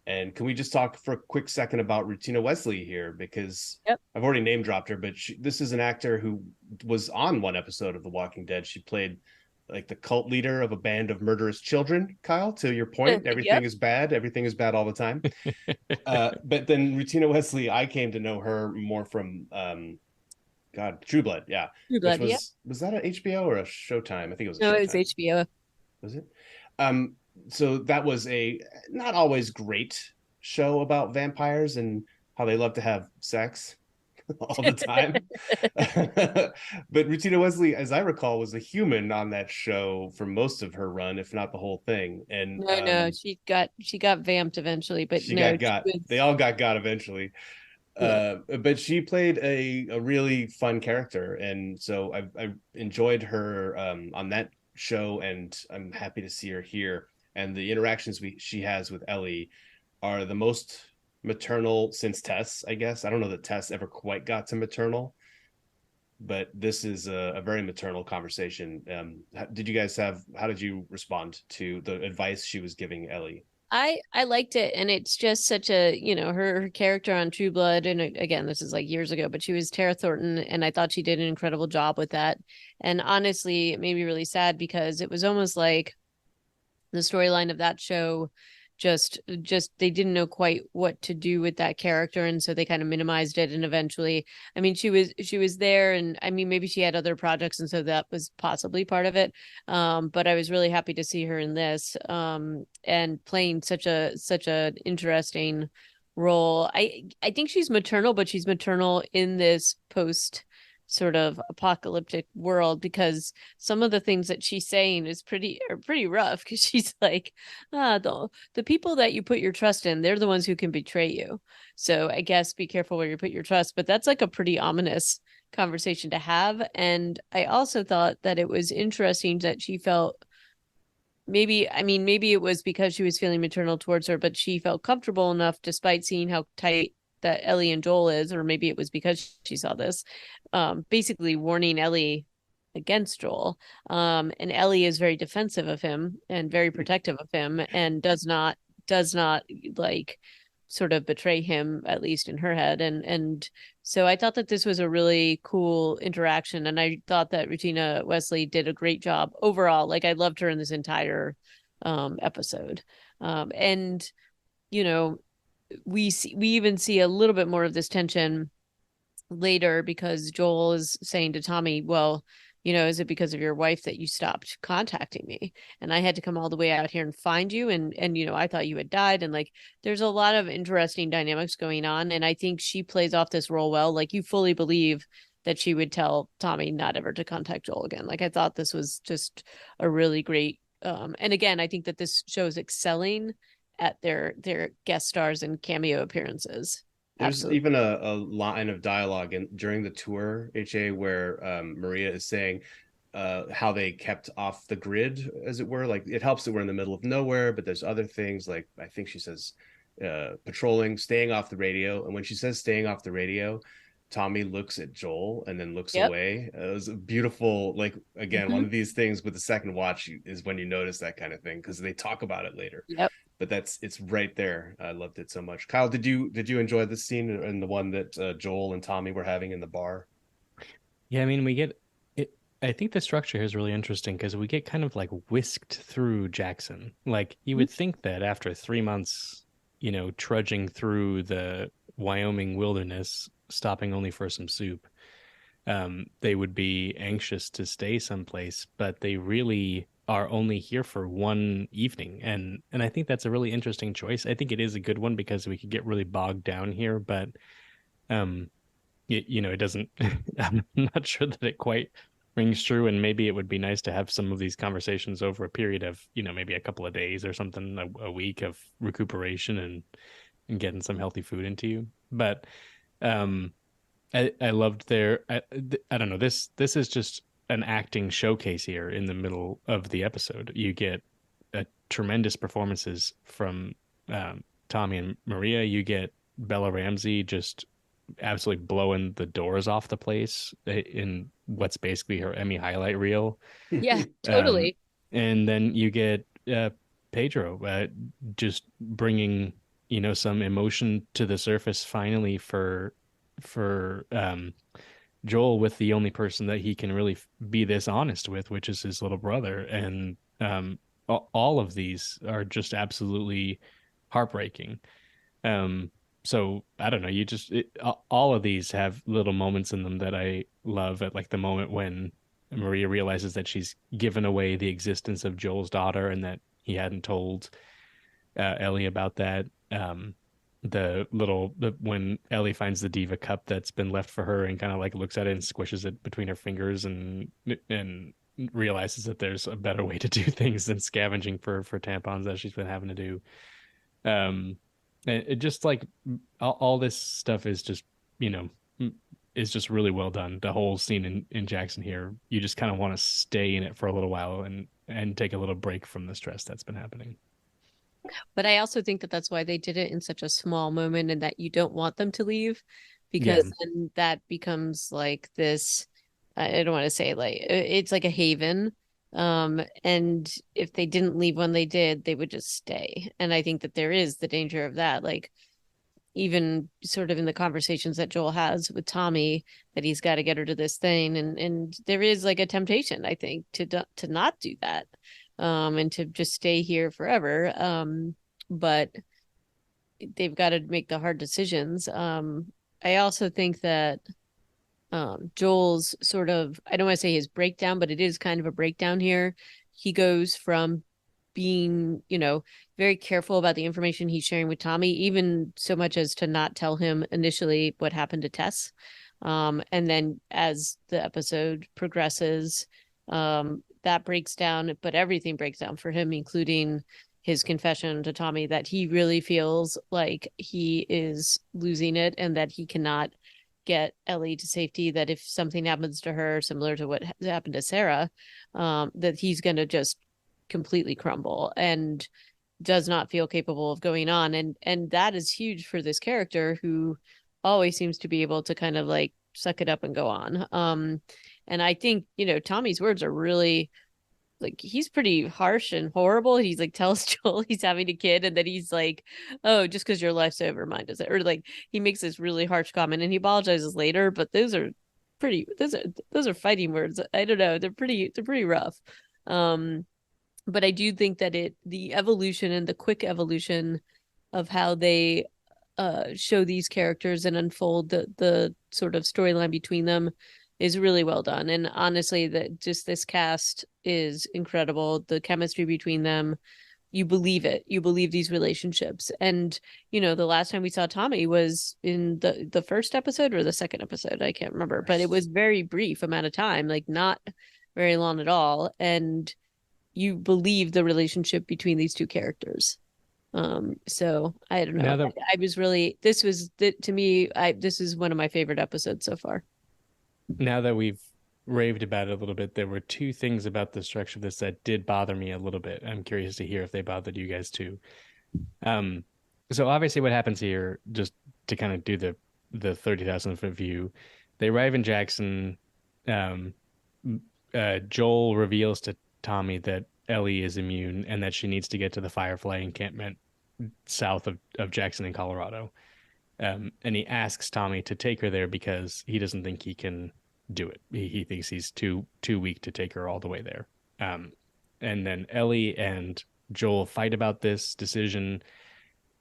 And can we just talk for a quick second about Rutina Wesley here? Because Yep. I've already name dropped her, but this is an actor who was on one episode of The Walking Dead. She played like the cult leader of a band of murderous children. Kyle, to your point, everything Yep. is bad. Everything is bad all the time. But then Rutina Wesley, I came to know her more from True Blood. Yeah. True Blood. Which Yep. was that an HBO or a Showtime? I think it was a No, Showtime. it was HBO. Was it? So that was a not always great show about vampires and how they love to have sex all the time. But Rutina Wesley, as I recall, was a human on that show for most of her run, if not the whole thing. And No, she got vamped eventually, but she no, got. she was, They all got eventually. yeah. But she played a really fun character, and so I enjoyed her on that show, and I'm happy to see her here. And the interactions she has with Ellie are the most maternal since Tess, I guess. I don't know that Tess ever quite got to maternal, but this is a very maternal conversation. How did you respond to the advice she was giving Ellie? I liked it, and it's just such a, her character on True Blood, and again, this is like years ago, but she was Tara Thornton, and I thought she did an incredible job with that. And honestly, it made me really sad because it was almost like the storyline of that show just they didn't know quite what to do with that character, and so they kind of minimized it. And eventually, I mean, she was there, and I mean, maybe she had other projects, and so that was possibly part of it. But I was really happy to see her in this, and playing such a interesting role. I think she's maternal, but she's maternal in this post sort of apocalyptic world, because some of the things that she's saying is pretty rough, because she's like, the people that you put your trust in, they're the ones who can betray you. So I guess be careful where you put your trust. But that's like a pretty ominous conversation to have. And I also thought that it was interesting that she felt, maybe it was because she was feeling maternal towards her, but she felt comfortable enough, despite seeing how tight that Ellie and Joel is, or maybe it was because she saw this, basically warning Ellie against Joel. And Ellie is very defensive of him and very protective of him, and does not like sort of betray him, at least in her head. And so I thought that this was a really cool interaction, and I thought that Regina Wesley did a great job overall. Like, I loved her in this entire episode. And you know, we even see a little bit more of this tension later, because Joel is saying to Tommy, well, is it because of your wife that you stopped contacting me? And I had to come all the way out here and find you. And I thought you had died. And like, there's a lot of interesting dynamics going on. And I think she plays off this role well. Like, you fully believe that she would tell Tommy not ever to contact Joel again. Like, I thought this was just a really great, and again, I think that this show is excelling at their guest stars and cameo appearances. There's Absolutely. even a line of dialogue during the tour, HA, where Maria is saying how they kept off the grid, as it were. Like, it helps that we're in the middle of nowhere, but there's other things, like I think she says patrolling, staying off the radio. And when she says staying off the radio, Tommy looks at Joel and then looks away. It was a beautiful, like, again, one of these things with the second watch is when you notice that kind of thing, because they talk about it later. Yep. But it's right there. I loved it so much. Kyle, did you enjoy this scene and the one that Joel and Tommy were having in the bar? Yeah, I mean, we get it. I think the structure here is really interesting because we get kind of like whisked through Jackson. Like, you would think that after 3 months, trudging through the Wyoming wilderness, stopping only for some soup, they would be anxious to stay someplace, but they really are only here for one evening. And I think that's a really interesting choice. I think it is a good one because we could get really bogged down here, but it doesn't I'm not sure that it quite rings true. And maybe it would be nice to have some of these conversations over a period of, maybe a couple of days or something, a week of recuperation and getting some healthy food into you. But I loved I don't know, this is just an acting showcase here in the middle of the episode. You get tremendous performances from Tommy and Maria. You get Bella Ramsey just absolutely blowing the doors off the place in what's basically her Emmy highlight reel. Yeah, totally. And then you get Pedro just bringing some emotion to the surface finally for Joel, with the only person that he can really be this honest with, which is his little brother. And all of these are just absolutely heartbreaking. So I don't know, all of these have little moments in them that I love, at like the moment when Maria realizes that she's given away the existence of Joel's daughter and that he hadn't told Ellie about that. When Ellie finds the Diva cup that's been left for her and kind of like looks at it and squishes it between her fingers and realizes that there's a better way to do things than scavenging for tampons that she's been having to do. It just like all this stuff is just, is just really well done. The whole scene in Jackson here, you just kind of want to stay in it for a little while and take a little break from the stress that's been happening. But I also think that that's why they did it in such a small moment, and that you don't want them to leave, because then that becomes like this, I don't want to say, like, it's like a haven. And if they didn't leave when they did, they would just stay. And I think that there is the danger of that. Like, even sort of in the conversations that Joel has with Tommy, that he's got to get her to this thing. And there is like a temptation, I think, to not do that. And to just stay here forever. But they've got to make the hard decisions. I also think that Joel's sort of, I don't want to say his breakdown, but it is kind of a breakdown here. He goes from being, very careful about the information he's sharing with Tommy, even so much as to not tell him initially what happened to Tess. And then as the episode progresses, that breaks down, but everything breaks down for him, including his confession to Tommy that he really feels like he is losing it and that he cannot get Ellie to safety, that if something happens to her, similar to what happened to Sarah, that he's going to just completely crumble and does not feel capable of going on. And that is huge for this character, who always seems to be able to kind of like suck it up and go on. And I think, Tommy's words are really like he's pretty harsh and horrible. He's like tells Joel he's having a kid, and then he's like, "Oh, just because your life's over, mine doesn't." Or like he makes this really harsh comment, and he apologizes later. But those are pretty. Those are fighting words. I don't know. They're pretty rough. Um, but I do think that the evolution and the quick evolution of how they show these characters and unfold the sort of storyline between them is really well done. And honestly, that just this cast is incredible. The chemistry between them, you believe it. You believe these relationships. And the last time we saw Tommy was in the first episode or the second episode. I can't remember, but it was very brief amount of time, like not very long at all. And you believe the relationship between these two characters. So I don't know. I was really, to me, this is one of my favorite episodes so far. Now that we've raved about it a little bit, there were two things about the structure of this that did bother me a little bit. I'm curious to hear if they bothered you guys too. So obviously what happens here, just to kind of do the 30,000 foot view, they arrive in Jackson. Joel reveals to Tommy that Ellie is immune and that she needs to get to the Firefly encampment south of Jackson in Colorado. And he asks Tommy to take her there because he doesn't think he can do it. He thinks he's too weak to take her all the way there. And then Ellie and Joel fight about this decision,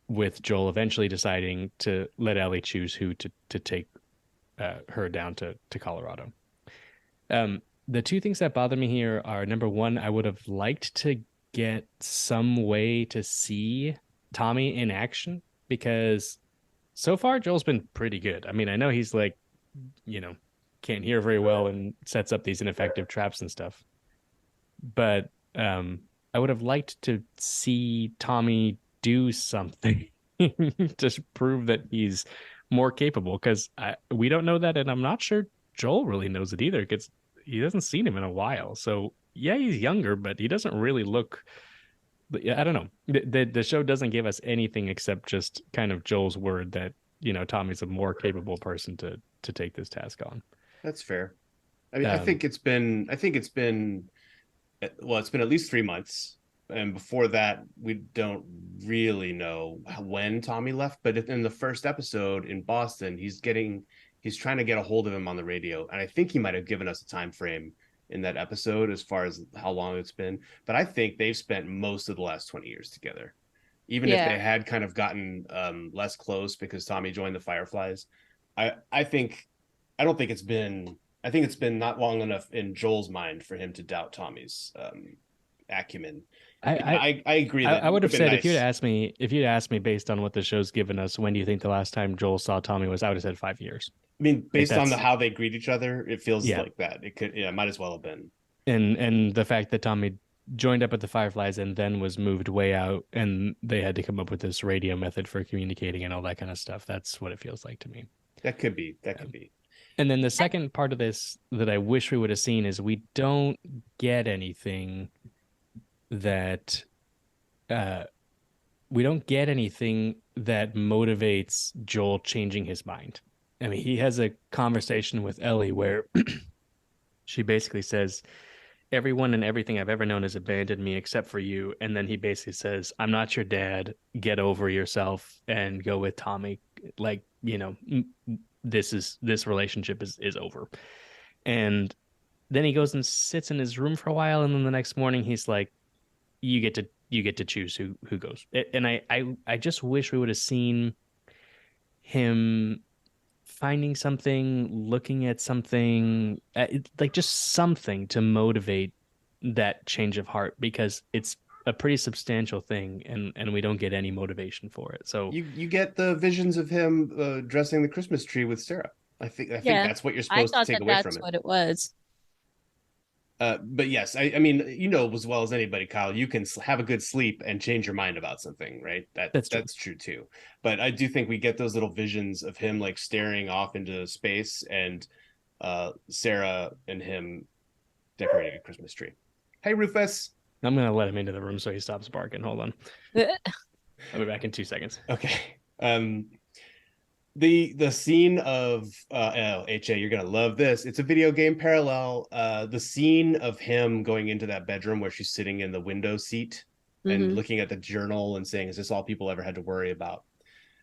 with Joel eventually deciding to let Ellie choose who to take her down to Colorado. The two things that bother me here are, number one, I would have liked to get some way to see Tommy in action, because so far Joel's been pretty good. I mean, I know he's like, can't hear very well and sets up these ineffective traps and stuff. But I would have liked to see Tommy do something to prove that he's more capable, because we don't know that, and I'm not sure Joel really knows it either, because he hasn't seen him in a while. So yeah, he's younger, but he doesn't really look. I don't know. The show doesn't give us anything except just kind of Joel's word that Tommy's a more capable person to take this task on. That's fair. I mean, I think it's been well, it's been at least 3 months, and before that, we don't really know when Tommy left. But in the first episode in Boston, he's trying to get a hold of him on the radio, and I think he might have given us a time frame in that episode as far as how long it's been. But I think they've spent most of the last 20 years together, even if they had kind of gotten less close because Tommy joined the Fireflies. I don't think it's been. I think it's been not long enough in Joel's mind for him to doubt Tommy's acumen. I agree. That I would have said, nice. if you'd asked me based on what the show's given us, when do you think the last time Joel saw Tommy was, I would have said 5 years. I mean, based on how they greet each other, it feels like that. It could, might as well have been. And the fact that Tommy joined up with the Fireflies and then was moved way out, and they had to come up with this radio method for communicating and all that kind of stuff. That's what it feels like to me. That could be. And then the second part of this that I wish we would have seen is we don't get anything that motivates Joel changing his mind. I mean, he has a conversation with Ellie where she basically says, everyone and everything I've ever known has abandoned me except for you. And then he basically says, I'm not your dad. Get over yourself and go with Tommy. Like, this relationship is over. And then he goes and sits in his room for a while, and then the next morning he's like, you get to choose who goes. And I just wish we would have seen him finding something, looking at something, like just something to motivate that change of heart, because it's a pretty substantial thing, and we don't get any motivation for it. So you get the visions of him dressing the Christmas tree with Sarah. I think that's what you're supposed to take away from it. That's what it was. But yes, I mean, as well as anybody, Kyle, you can have a good sleep and change your mind about something, right? That's true too. But I do think we get those little visions of him like staring off into space, and Sarah and him decorating a Christmas tree. Hey, Rufus. I'm going to let him into the room so he stops barking. Hold on. I'll be back in 2 seconds. Okay. The scene of oh, HA, you're gonna love this. It's a video game parallel. The scene of him going into that bedroom where she's sitting in the window seat and looking at the journal and saying, "Is this all people ever had to worry about?"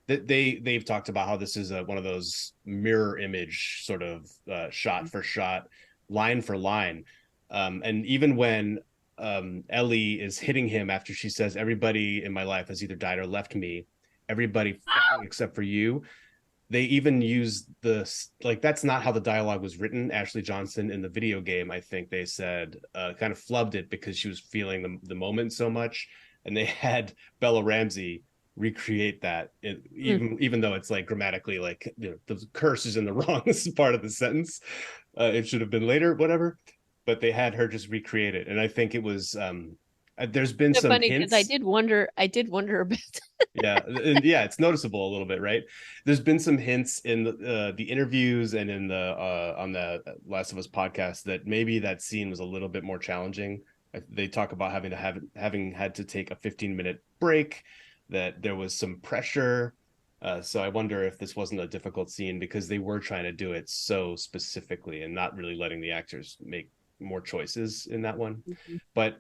That they've talked about how this is one of those mirror image sort of shot for shot, line for line, and even when Ellie is hitting him after she says, "Everybody in my life has either died or left me, everybody except for you." They even use the like that's not how the dialogue was written. Ashley Johnson in the video game, I think they said, kind of flubbed it because she was feeling the moment so much, and they had Bella Ramsey recreate that even though it's like grammatically like, you know, the curse is in the wrong part of the sentence. It should have been later, whatever, but they had her just recreate it, and I think it was there's been so some funny hints. because I did wonder about Yeah, and yeah, it's noticeable a little bit, right? There's been some hints in the interviews and in the on the Last of Us podcast that maybe that scene was a little bit more challenging. They talk about having had to take a 15-minute break, that there was some pressure. So I wonder if this wasn't a difficult scene because they were trying to do it so specifically and not really letting the actors make more choices in that one. But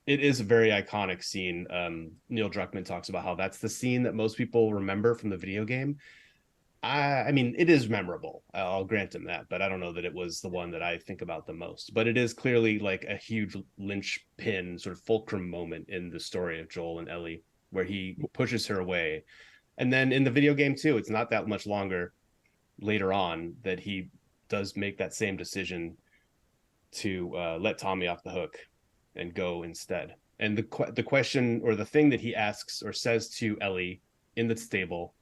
it is a very iconic scene. Neil Druckmann talks about how that's the scene that most people remember from the video game. I mean, it is memorable. I'll grant him that, but I don't know that it was the one that I think about the most. But it is clearly like a huge linchpin, sort of fulcrum moment in the story of Joel and Ellie, where he pushes her away. And then in the video game too, it's not that much longer later on that he does make that same decision to let Tommy off the hook and go instead. And the question or the thing that he asks or says to Ellie in the stable,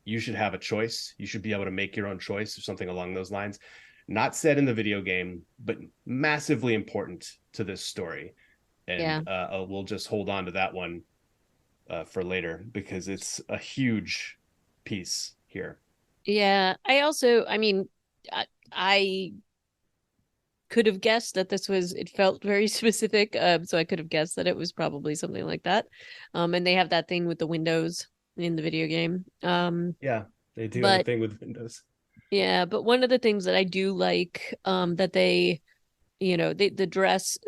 you should have a choice. You should be able to make your own choice or something along those lines. Not said in the video game, but massively important to this story. And we'll just hold on to that one for later because it's a huge piece here. Yeah, I mean, I could have guessed that it felt very specific. So I could have guessed that it was probably something like that. And they have that thing with the windows in the video game. Yeah, they do have a thing with windows. Yeah, but one of the things that I do like, that they, you know, the dress,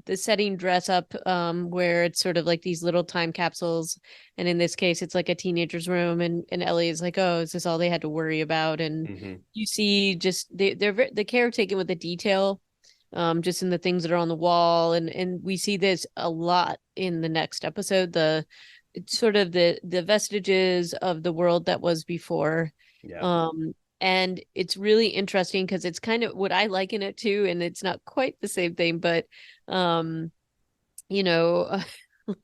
the setting dress up, where it's sort of like these little time capsules, and in this case it's like a teenager's room, and Ellie is like, oh, is this all they had to worry about? And you see just the care taken with the detail, just in the things that are on the wall, and we see this a lot in the next episode, it's sort of the vestiges of the world that was before. And it's really interesting because it's kind of what I liken it to, and it's not quite the same thing, but you know,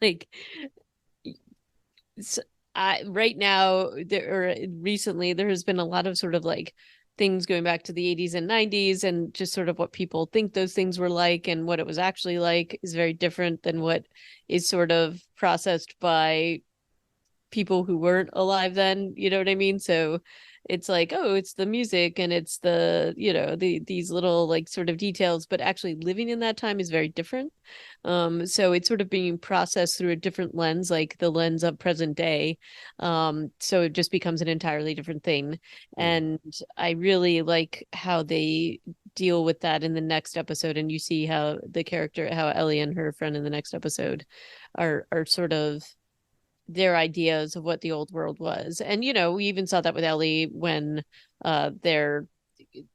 like right now recently there has been a lot of sort of like things going back to the 80s and 90s, and just sort of what people think those things were like and what it was actually like is very different than what is sort of processed by people who weren't alive then, you know what I mean? So it's like, oh, it's the music and it's the, you know, these little like sort of details, but actually living in that time is very different. So it's sort of being processed through a different lens, like the lens of present day. So it just becomes an entirely different thing. And I really like how they deal with that in the next episode, and you see how Ellie and her friend in the next episode are sort of their ideas of what the old world was. And you know, we even saw that with Ellie when they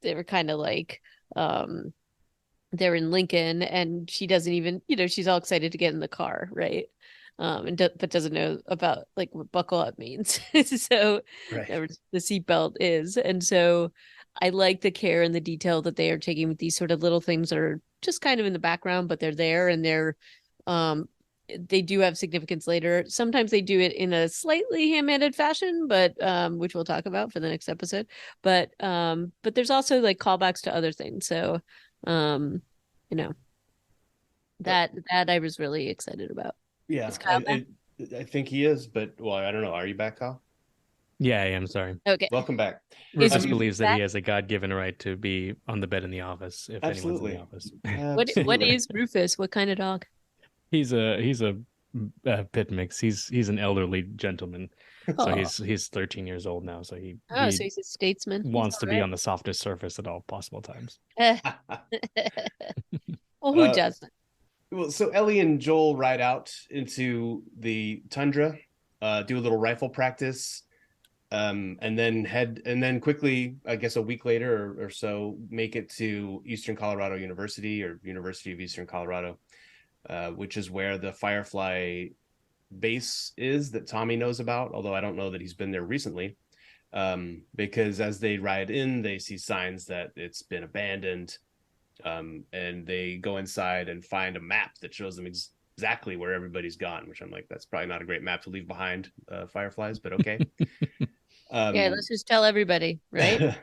were kind of like they're in Lincoln, and she doesn't even, you know, she's all excited to get in the car, right? But doesn't know about like what buckle up means. So the seatbelt is. And so I like the care and the detail that they are taking with these sort of little things that are just kind of in the background, but they're there, and they do have significance later. Sometimes they do it in a slightly ham-handed fashion, but which we'll talk about for the next episode. But there's also like callbacks to other things. So you know, that I was really excited about. Yeah, I think he is, but well, I don't know. Are you back, Kyle? Yeah, I am. Sorry. Okay. Welcome back. Rufus believes that he has a God-given right to be on the bed in the office if anyone's in the office. What is Rufus? What kind of dog? He's a pit mix. He's an elderly gentleman. So Oh. he's 13 years old now, so he So he's a statesman. He's wants all to be right. on the softest surface at all possible times. Well, who Uh, doesn't? Well, so Ellie and Joel ride out into the tundra, do a little rifle practice, and then quickly, I guess a week later or so, make it to Eastern Colorado University, or University of Eastern Colorado, which is where the Firefly base is that Tommy knows about, although I don't know that he's been there recently. Because as they ride in, they see signs that it's been abandoned. And they go inside and find a map that shows them exactly where everybody's gone, which I'm like, that's probably not a great map to leave behind, Fireflies, but okay. Yeah, let's just tell everybody, right?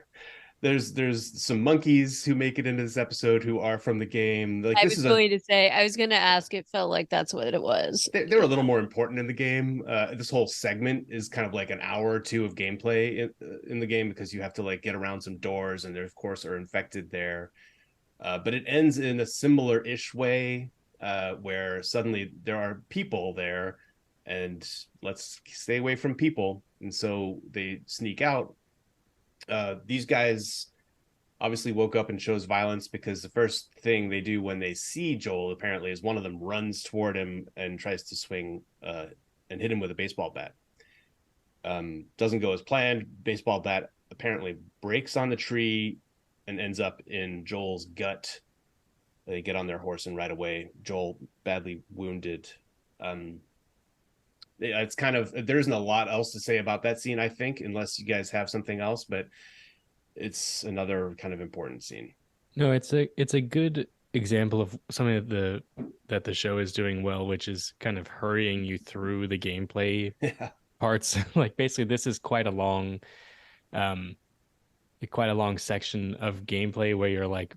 There's some monkeys who make it into this episode who are from the game. Like, I this was is going to say, I was going to ask. It felt like that's what it was. they were a little more important in the game. This whole segment is kind of like an hour or two of gameplay in the game, because you have to like get around some doors, and there of course are infected there. But it ends in a similar-ish way, where suddenly there are people there, and let's stay away from people. And so they sneak out. These guys obviously woke up and chose violence, because the first thing they do when they see Joel, apparently, is one of them runs toward him and tries to swing and hit him with a baseball bat. Doesn't go as planned. Baseball bat apparently breaks on the tree and ends up in Joel's gut. They get on their horse and ride away. Joel badly wounded. It's kind of, there isn't a lot else to say about that scene, I think, unless you guys have something else, but it's another kind of important scene. No, it's a good example of something that the show is doing well, which is kind of hurrying you through the gameplay parts. Like, basically, this is quite a long section of gameplay where you're like,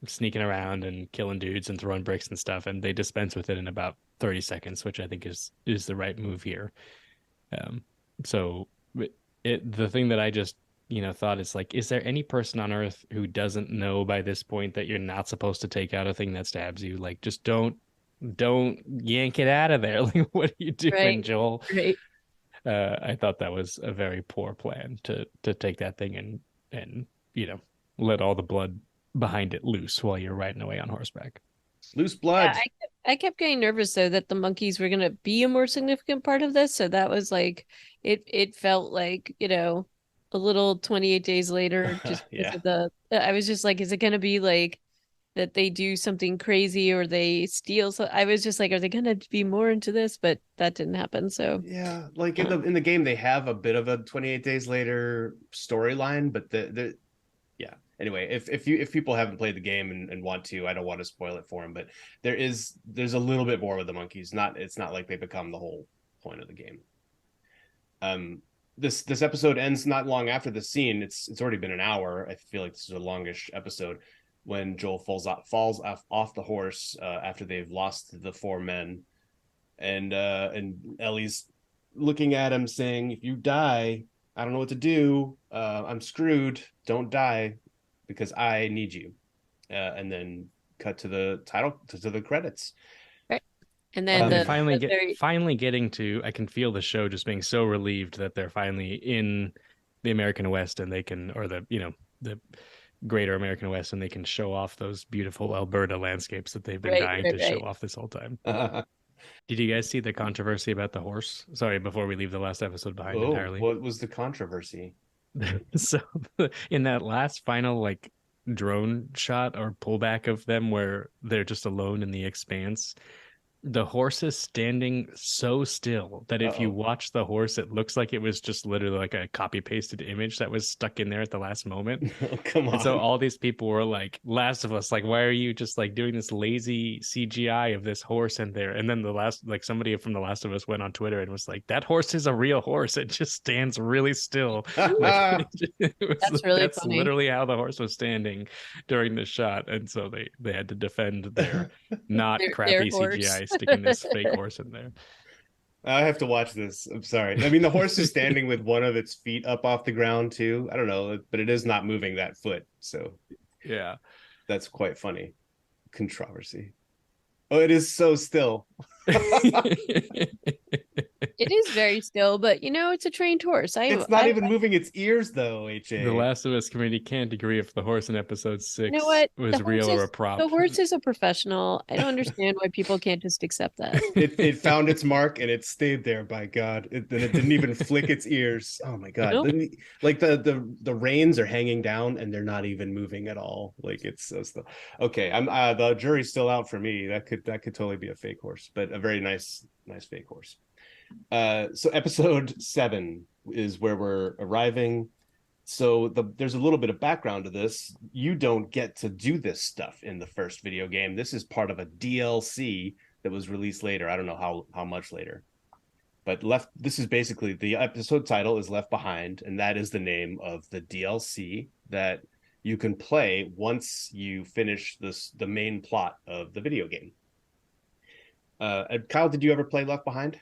sneaking around and killing dudes and throwing bricks and stuff, and they dispense with it in about 30 seconds, which I think is the right move here. So the thing that I just thought is, like, is there any person on Earth who doesn't know by this point that you're not supposed to take out a thing that stabs you? Like, just don't yank it out of there. Like, what are you doing, Right. Joel? Right. I thought that was a very poor plan to take that thing and let all the blood behind it loose while you're riding away on horseback. Loose blood. Yeah, I kept getting nervous though that the monkeys were going to be a more significant part of this. So that was like, it felt like, a little 28 days later, just because of I was just like, is it going to be like that they do something crazy or they steal? So I was just like, are they going to be more into this? But that didn't happen. So yeah, like in the game, they have a bit of a 28 days later storyline, but yeah. Anyway, if people haven't played the game and want to, I don't want to spoil it for them, but there's a little bit more with the monkeys. It's not like they become the whole point of the game. This episode ends not long after the scene. It's already been an hour. I feel like this is a longish episode, when Joel falls off the horse after they've lost the four men, and Ellie's looking at him saying, "If you die, I don't know what to do. I'm screwed. Don't die, because I need you." And then cut to the title, to the credits. right. And then finally getting to, I can feel the show just being so relieved that they're finally in the American West, and they can, or the greater American West, and they can show off those beautiful Alberta landscapes that they've been dying to show off this whole time. Did you guys see the controversy about the horse? Sorry, before we leave the last episode behind entirely. What was the controversy? So in that last final like drone shot or pullback of them where they're just alone in the expanse, the horse is standing so still that if you watch the horse, it looks like it was just literally like a copy pasted image that was stuck in there at the last moment. Oh, come on. And so all these people were like, Last of Us, like, why are you just like doing this lazy CGI of this horse in there? And then somebody from The Last of Us went on Twitter and was like, that horse is a real horse. It just stands really still. Like, that's funny. Literally how the horse was standing during the shot. And so they had to defend their not crappy CGI sticking this fake horse in there. I have to watch this. I'm sorry. I mean, the horse is standing with one of its feet up off the ground too. I don't know, but it is not moving that foot. So yeah, that's quite funny. Controversy. Oh, it is so still. It is very still, but it's a trained horse. It's not even moving its ears though, HA. The Last of Us community can't agree if the horse in episode 6 You know what? was real or a prop. The horse is a professional. I don't understand why people can't just accept that. It found its mark and it stayed there. By God, it didn't even flick its ears. Oh my God! Nope. Like the reins are hanging down and they're not even moving at all. Like it's so still. Okay, I'm the jury's still out for me. That could totally be a fake horse, but a very nice fake horse. So episode 7 is where we're arriving. So there's a little bit of background to this. You don't get to do this stuff in the first video game. This is part of a DLC that was released later. I don't know how much later. But this is basically the episode title is Left Behind, and that is the name of the DLC that you can play once you finish the main plot of the video game. Kyle, did you ever play Left Behind?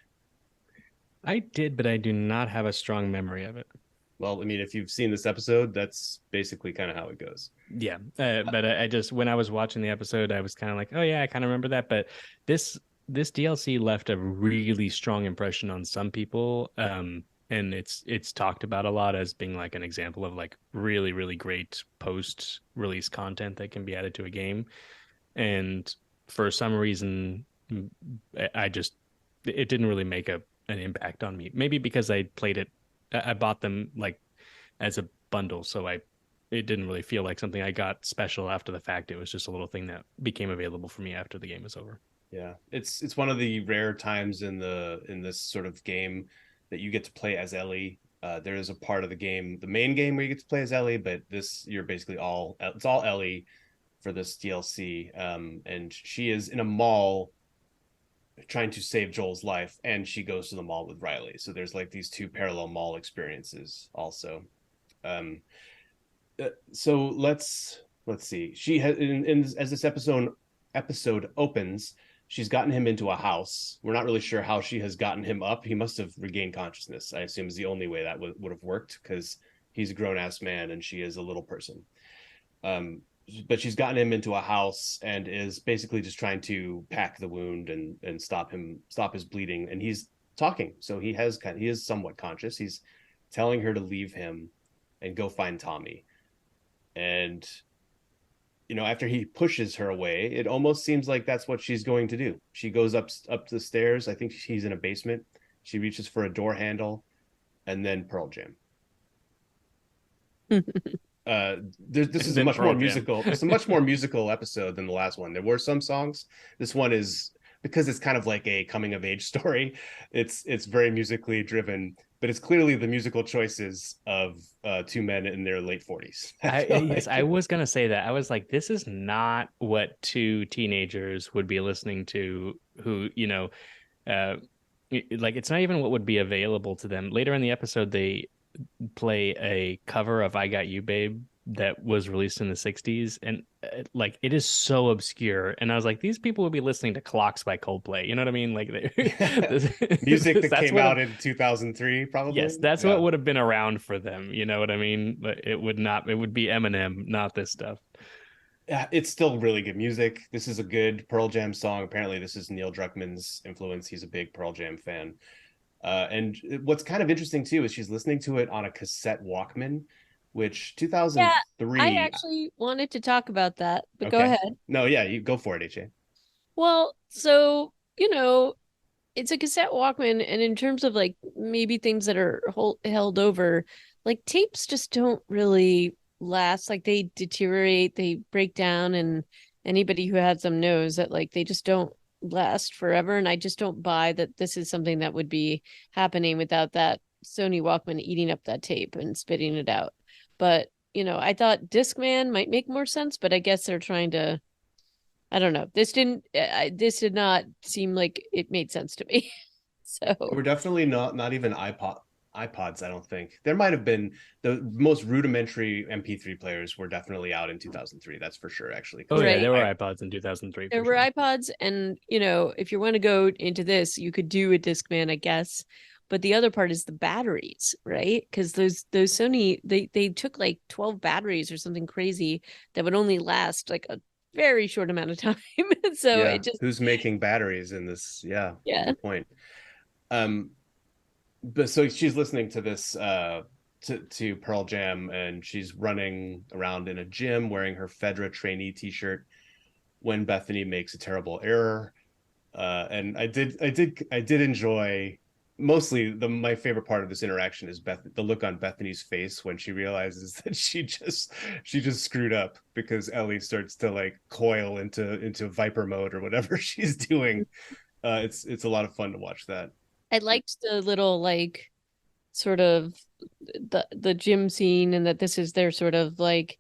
I did, but I do not have a strong memory of it. Well, I mean, if you've seen this episode, that's basically kind of how it goes. Yeah, but I just, when I was watching the episode, I was kind of like, oh yeah, I kind of remember that. But this DLC left a really strong impression on some people, and it's talked about a lot as being like an example of like really, really great post-release content that can be added to a game. And for some reason, it didn't really make an impact on me. Maybe because I bought them like as a bundle, so it didn't really feel like something I got special after the fact. It was just a little thing that became available for me after the game was over. Yeah, it's one of the rare times in this sort of game that you get to play as Ellie. There is a part of the game, the main game, where you get to play as Ellie, but you're basically it's all Ellie for this DLC. And she is in a mall trying to save Joel's life, and she goes to the mall with Riley. So there's like these two parallel mall experiences also. So let's see. She has as this episode opens, she's gotten him into a house. We're not really sure how she has gotten him up. He must have regained consciousness. I assume is the only way that would have worked, because he's a grown-ass man and she is a little person. But she's gotten him into a house and is basically just trying to pack the wound and stop his bleeding. And he's talking, so he is somewhat conscious. He's telling her to leave him and go find Tommy. And after he pushes her away, it almost seems like that's what she's going to do. She goes up the stairs. I think he's in a basement. She reaches for a door handle, and then Pearl Jam. This is a much more musical. It's a much more musical episode than the last one. There were some songs. This one is, because it's kind of like a coming of age story. It's very musically driven, but it's clearly the musical choices of two men in their late 40s. Yes, I was gonna say that. I was like, this is not what two teenagers would be listening to. Who like, it's not even what would be available to them. Later in the episode, they play a cover of "I Got You, Babe" that was released in the 60s, and like, it is so obscure, and I was like, these people would be listening to Clocks by Coldplay. You know what I mean? Like, music that came out in 2003, probably. Yes, that's what would have been around for them. You know what I mean? But it would be Eminem, not this stuff. Yeah, it's still really good music. This is a good Pearl Jam song. Apparently this is Neil Druckmann's influence. He's a big Pearl Jam fan. And what's kind of interesting too is she's listening to it on a cassette Walkman, which 2003. Yeah, I actually wanted to talk about that, but okay. Go ahead. No, yeah, you go for it, HA. Well, so it's a cassette Walkman, and in terms of like maybe things that are held over, like tapes just don't really last. Like, they deteriorate, they break down, and anybody who has them knows that like they just don't last forever. And I just don't buy that this is something that would be happening without that Sony Walkman eating up that tape and spitting it out. But I thought Discman might make more sense, but I guess they're trying to, I don't know. This did not seem like it made sense to me. So we're definitely not even iPods. I don't think there might have been the most rudimentary MP3 players were definitely out in 2003. That's for sure, actually. Oh yeah, there were iPods in 2003. There were iPods, and if you want to go into this, you could do a Discman, I guess. But the other part is the batteries, right? Because those Sony, they took like 12 batteries or something crazy that would only last like a very short amount of time. So it just, who's making batteries in this? Yeah. Good point. but so she's listening to this to Pearl Jam, and she's running around in a gym wearing her Fedra trainee t-shirt when Bethany makes a terrible error. And I did enjoy, mostly my favorite part of this interaction is the look on Bethany's face when she realizes that she just screwed up, because Ellie starts to like coil into viper mode or whatever she's doing. It's a lot of fun to watch that. I liked the little like sort of the gym scene, and that this is their sort of like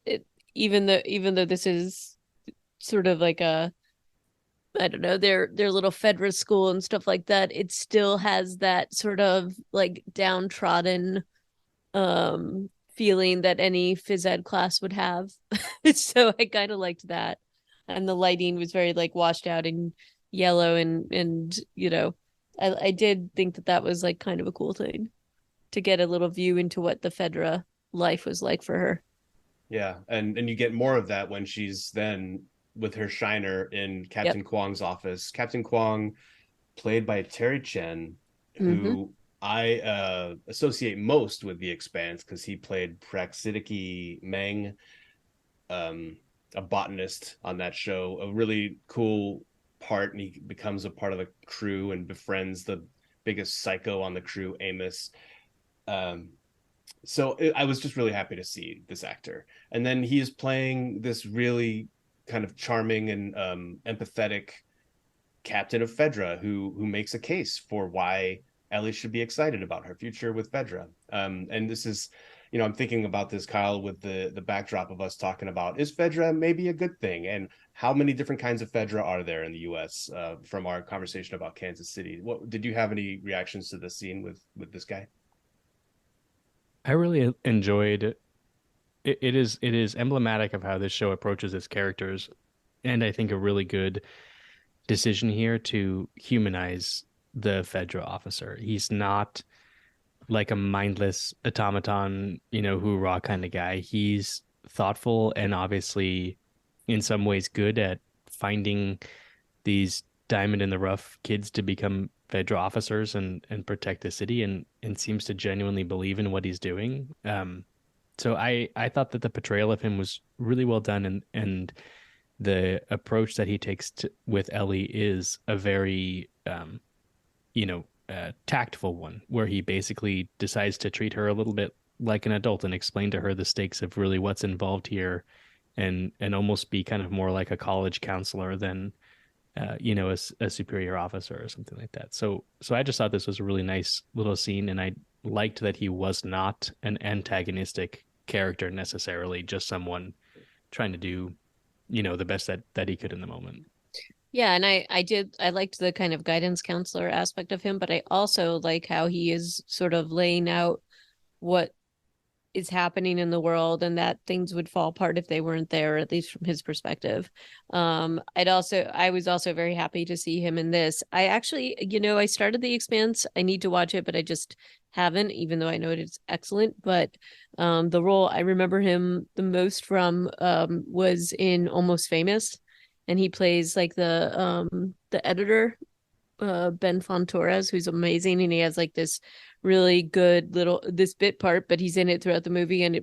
it, even though this is sort of like a, I don't know, their little Fedra school and stuff like that, it still has that sort of like downtrodden feeling that any phys ed class would have. So I kind of liked that. And the lighting was very like washed out and yellow, and I did think that that was like kind of a cool thing to get a little view into what the Fedra life was like for her. Yeah, and you get more of that when she's then with her shiner in Captain Kwong's office. Captain Kwong, played by Terry Chen, who I associate most with The Expanse, because he played Praxidiki Meng, a botanist on that show, a really cool part, and he becomes a part of the crew and befriends the biggest psycho on the crew, Amos. So I was just really happy to see this actor, and then he is playing this really kind of charming and empathetic captain of Fedra, who makes a case for why Ellie should be excited about her future with Fedra. And this is, I'm thinking about this, Kyle, with the backdrop of us talking about, is Fedra maybe a good thing, and how many different kinds of Fedra are there in the U.S. From our conversation about Kansas City. What did you have any reactions to the scene with this guy? I really enjoyed it. It is emblematic of how this show approaches its characters, and I think a really good decision here to humanize the Fedra officer. He's not like a mindless automaton, hoorah kind of guy. He's thoughtful and obviously in some ways good at finding these diamond in the rough kids to become Fedra officers and protect the city, and seems to genuinely believe in what he's doing. So I thought that the portrayal of him was really well done, and the approach that he takes with Ellie is a very tactful one, where he basically decides to treat her a little bit like an adult and explain to her the stakes of really what's involved here, and almost be kind of more like a college counselor than a superior officer or something like that. So I just thought this was a really nice little scene, and I liked that he was not an antagonistic character necessarily, just someone trying to do, the best that he could in the moment. Yeah, and I liked the kind of guidance counselor aspect of him, but I also like how he is sort of laying out what is happening in the world, and that things would fall apart if they weren't there, at least from his perspective. I was also very happy to see him in this. I actually, I started The Expanse. I need to watch it, but I just haven't, even though I know it is excellent. But the role I remember him the most from was in Almost Famous, and he plays like the editor, Ben Fontorres, who's amazing, and he has like this really good this bit part, but he's in it throughout the movie, and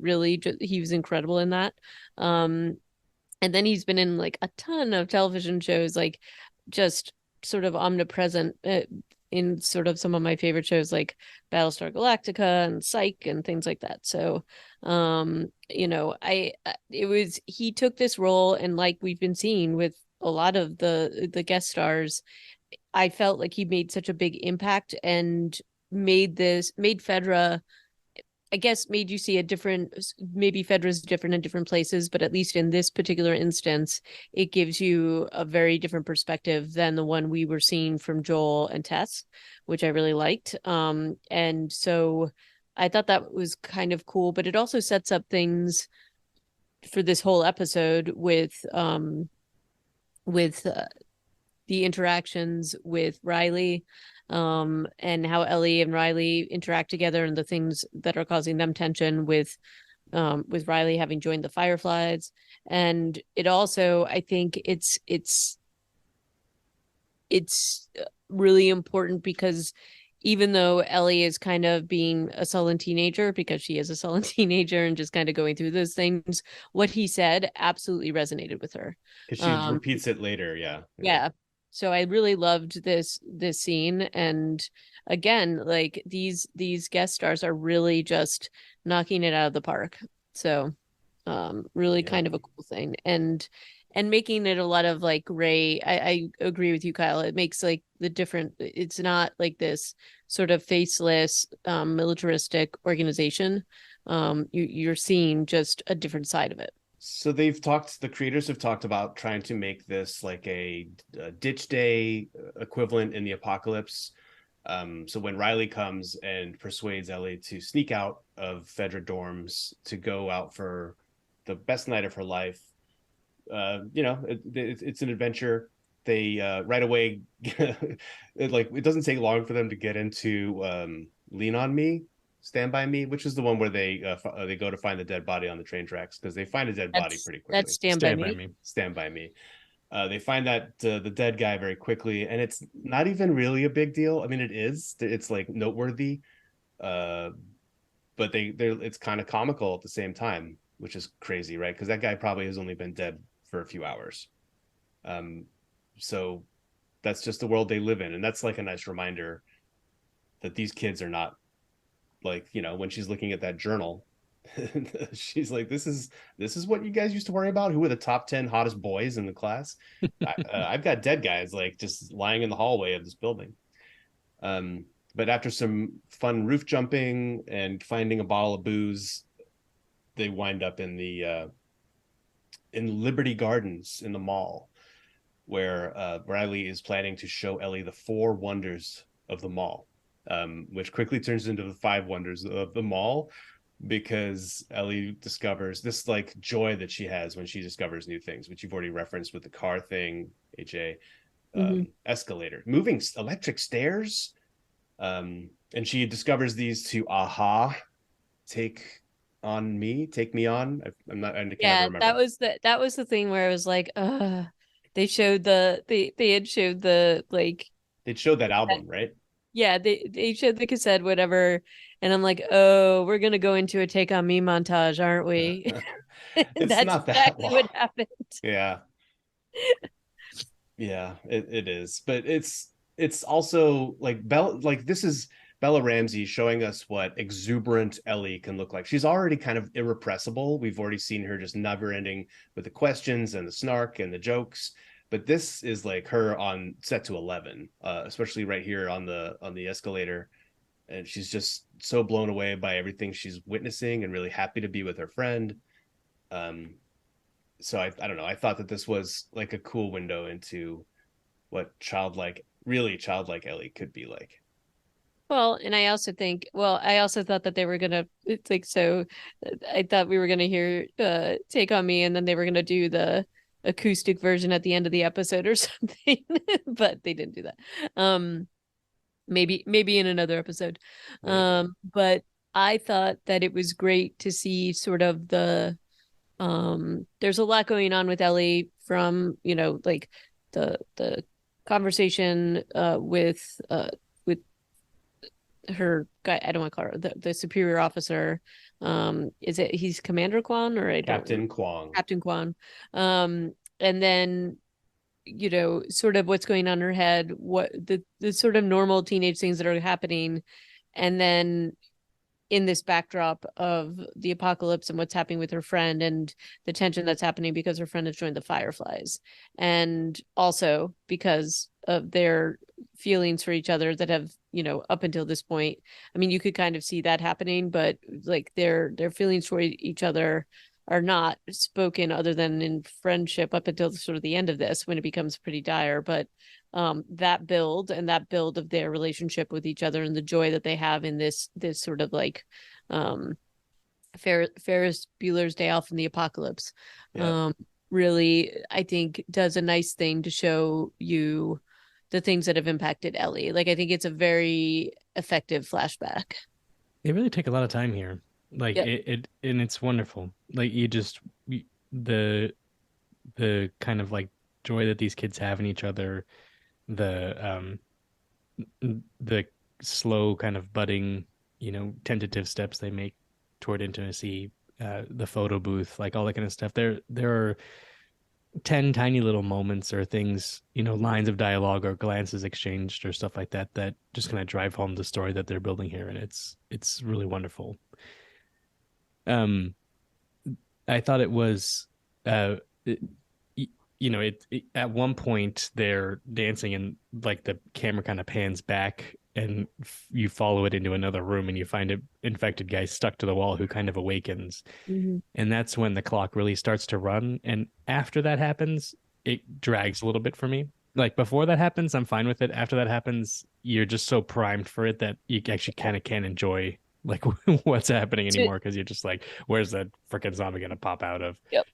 he was incredible in that. And then he's been in like a ton of television shows, like just sort of omnipresent in sort of some of my favorite shows like Battlestar Galactica and Psych and things like that. So he took this role, and like we've been seeing with a lot of the guest stars, I felt like he made such a big impact and made Fedra, I guess, made you see maybe Fedra's different in different places, but at least in this particular instance, it gives you a very different perspective than the one we were seeing from Joel and Tess, which I really liked. And so I thought that was kind of cool, but it also sets up things for this whole episode with the interactions with Riley, and how Ellie and Riley interact together, and the things that are causing them tension with Riley having joined the Fireflies. And it also, I think it's really important because even though Ellie is kind of being a sullen teenager, because she is a sullen teenager and just kind of going through those things, what he said absolutely resonated with her. Because she repeats it later. Yeah. So I really loved this scene. And again, like these guest stars are really just knocking it out of the park. So really kind of a cool thing. And making it a lot of like gray. I agree with you, Kyle. It makes like the different, it's not like this sort of faceless militaristic organization. You're seeing just a different side of it. So the creators have talked about trying to make this like a ditch day equivalent in the apocalypse. So when Riley comes and persuades Ellie to sneak out of Fedra dorms to go out for the best night of her life, it's an adventure. They right away, it doesn't take long for them to get into Lean on Me, Stand by Me, which is the one where they go to find the dead body on the train tracks, because they find a dead body pretty quickly. That's Stand by Me. Stand by Me. They find that the dead guy very quickly, and it's not even really a big deal. I mean, it is. It's like noteworthy, but it's kind of comical at the same time, which is crazy, right? Because that guy probably has only been dead for a few hours. So that's just the world they live in, and that's like a nice reminder that these kids are not like, when she's looking at that journal, she's like, this is what you guys used to worry about. Who were the top 10 hottest boys in the class? I've got dead guys like just lying in the hallway of this building. But after some fun roof jumping and finding a bottle of booze, they wind up in the in Liberty Gardens in the mall, where Riley is planning to show Ellie the 4 wonders of the mall, which quickly turns into the 5 wonders of the mall, because Ellie discovers this like joy that she has when she discovers new things, which you've already referenced with the car thing, AJ, escalator, moving electric stairs. And she discovers these to take me on. I'm not, I can't remember. That was the thing where I was like, they showed they had showed the like, they'd showed that album, right? Yeah, they showed the cassette, whatever, and I'm like, oh, we're gonna go into a Take on Me montage, aren't we? It's not that exactly long. what happened. Yeah. Yeah, it is. But it's also like this is Bella Ramsey showing us what exuberant Ellie can look like. She's already kind of irrepressible. We've already seen her just never ending with the questions and the snark and the jokes. But this is like her on set to 11, especially right here on the escalator. And she's just so blown away by everything she's witnessing and really happy to be with her friend. So I don't know. I thought that this was like a cool window into what really childlike Ellie could be like. Well, and I also thought that they were gonna, it's like, so I thought we were gonna hear Take on Me, and then they were gonna do the acoustic version at the end of the episode or something, but they didn't do that. Maybe in another episode. But I thought that it was great to see sort of there's a lot going on with Ellie, from like the conversation with her guy. I don't want to call her the superior officer. He's Commander Kwan, or Captain Kwong. Captain Kwan. And then sort of what's going on in her head, what the sort of normal teenage things that are happening, and then in this backdrop of the apocalypse and what's happening with her friend, and the tension that's happening because her friend has joined the Fireflies, and also because of their feelings for each other that have, up until this point, I mean, you could kind of see that happening, but like their feelings for each other are not spoken other than in friendship up until sort of the end of this, when it becomes pretty dire. But that build of their relationship with each other, and the joy that they have in this sort of like Ferris Bueller's Day Off in the Apocalypse, really, I think, does a nice thing to show you the things that have impacted Ellie. Like, I think it's a very effective flashback. They really take a lot of time here. Like, it and it's wonderful. Like, the kind of like joy that these kids have in each other, the slow kind of budding, tentative steps they make toward intimacy, the photo booth, like all that kind of stuff. There are 10 tiny little moments or things, lines of dialogue or glances exchanged or stuff like that that just kind of drive home the story that they're building here, and it's really wonderful. I thought it was it, at one point they're dancing and like the camera kind of pans back and you follow it into another room and you find an infected guy stuck to the wall who kind of awakens. And that's when the clock really starts to run. And after that happens, it drags a little bit for me. Like before that happens, I'm fine with it. After that happens, you're just so primed for it that you actually kind of can't enjoy like what's happening anymore, because you're just like, where's that freaking zombie gonna pop out of? Yep.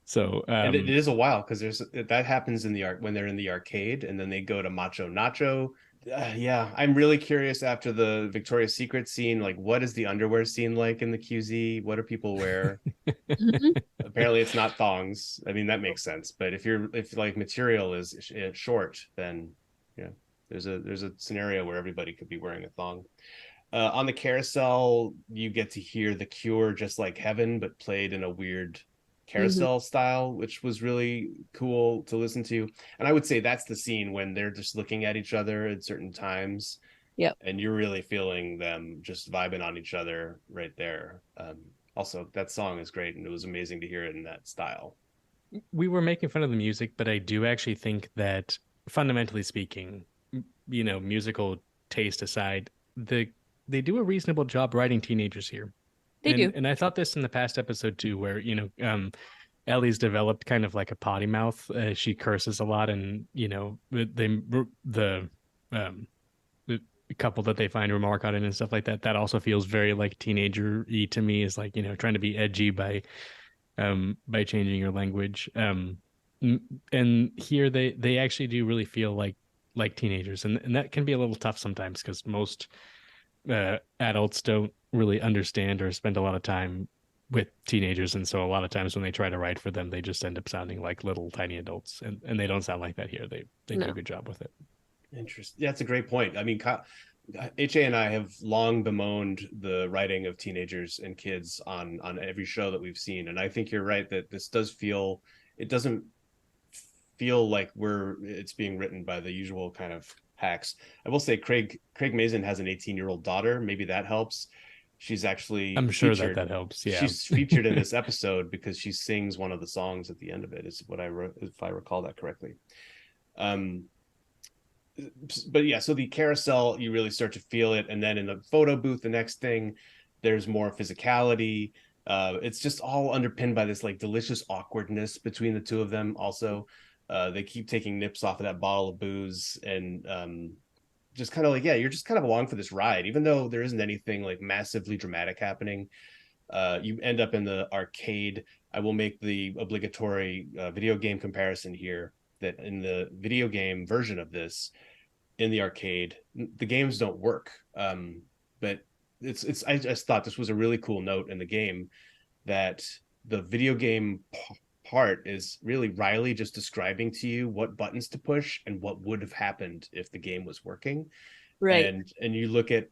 So and it is a while, because that happens in the when they're in the arcade, and then they go to Macho Nacho. Yeah, I'm really curious after the Victoria's Secret scene, like what is the underwear scene like in the QZ? What do people wear? Apparently it's not thongs. I mean, that makes sense. But if like material is short, then yeah, there's a scenario where everybody could be wearing a thong. On the carousel, you get to hear The Cure, Just Like Heaven, but played in a weird carousel style, which was really cool to listen to. And I would say that's the scene when they're just looking at each other at certain times. Yep. And you're really feeling them just vibing on each other right there. Also, that song is great, and it was amazing to hear it in that style. We were making fun of the music, but I do actually think that fundamentally speaking, musical taste aside, they do a reasonable job writing teenagers here. They do. And I thought this in the past episode too, where Ellie's developed kind of like a potty mouth. She curses a lot, and the couple that they find remark on it and stuff like that. That also feels very like teenager-y to me. Is like trying to be edgy by changing your language. And here they actually do really feel like teenagers, and that can be a little tough sometimes because most adults don't really understand or spend a lot of time with teenagers, and so a lot of times when they try to write for them, they just end up sounding like little tiny adults, and they don't sound like that here. They do a good job with it. Interesting. Yeah, that's a great point. I mean, HA and I have long bemoaned the writing of teenagers and kids on every show that we've seen, and I think you're right that this doesn't feel like it's being written by the usual kind of hacks. I will say Craig Mazin has an 18-year-old daughter. Maybe that helps. She's actually I'm sure that helps. Yeah, she's featured in this episode because she sings one of the songs at the end of it, is what I wrote, if I recall that correctly. But yeah, so the carousel, you really start to feel it, and then in the photo booth, the next thing, there's more physicality. It's just all underpinned by this like delicious awkwardness between the two of them. Also, they keep taking nips off of that bottle of booze, and just kind of like, yeah, you're just kind of along for this ride, even though there isn't anything like massively dramatic happening. You end up in the arcade. I will make the obligatory video game comparison here, that in the video game version of this, in the arcade, the games don't work. But I just thought this was a really cool note in the game, that the video game part is really Riley just describing to you what buttons to push and what would have happened if the game was working. Right. And you look at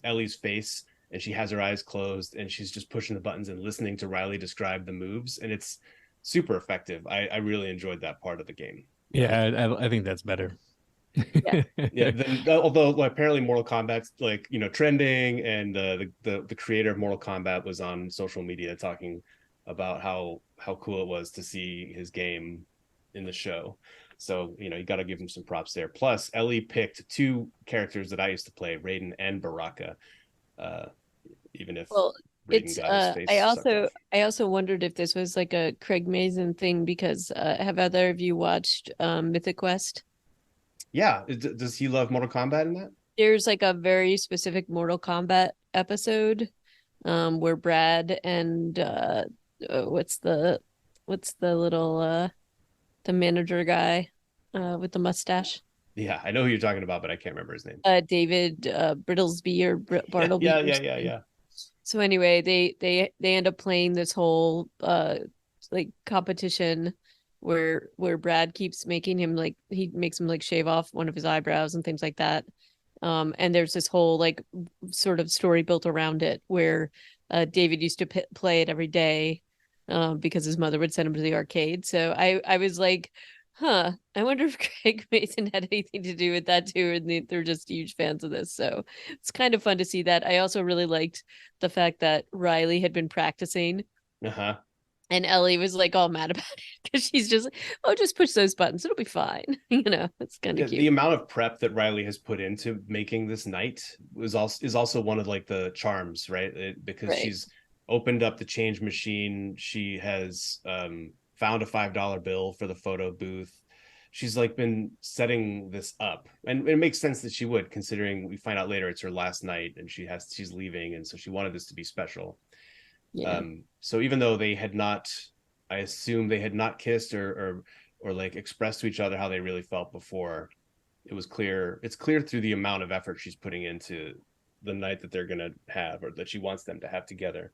Ellie's face, and she has her eyes closed, and she's just pushing the buttons and listening to Riley describe the moves, and it's super effective. I really enjoyed that part of the game. Yeah, I think that's better. Yeah. Yeah. Then, although apparently Mortal Kombat's like trending, and the creator of Mortal Kombat was on social media talking about how cool it was to see his game in the show. So you got to give him some props there. Plus, Ellie picked two characters that I used to play, Raiden and Baraka. Even if it's I also wondered if this was like a Craig Mazin thing, because have either of you watched Mythic Quest? Yeah. Does he love Mortal Kombat in that? There's like a very specific Mortal Kombat episode where Brad and what's the little the manager guy with the mustache? Yeah, I know who you're talking about, but I can't remember his name. David Brittlesby or Bartleby. Yeah. So anyway, they end up playing this whole like competition where Brad keeps making him, like, he makes him like shave off one of his eyebrows and things like that. And there's this whole like sort of story built around it where David used to play it every day because his mother would send him to the arcade. So I was like, huh, I wonder if Craig Mason had anything to do with that too, and they're just huge fans of this. So it's kind of fun to see that. I also really liked the fact that Riley had been practicing. Uh-huh. And Ellie was like all mad about it because she's just like, oh, just push those buttons. It'll be fine. It's kind of cute. The amount of prep that Riley has put into making this night is also one of like the charms, right? Because she's opened up the change machine. She has found a $5 bill for the photo booth. She's like been setting this up, and it makes sense that she would, considering we find out later it's her last night and she's leaving, and so she wanted this to be special. Yeah. So even though they had not, I assume they had not kissed or like expressed to each other how they really felt before, it's clear through the amount of effort she's putting into the night that they're going to have, or that she wants them to have together.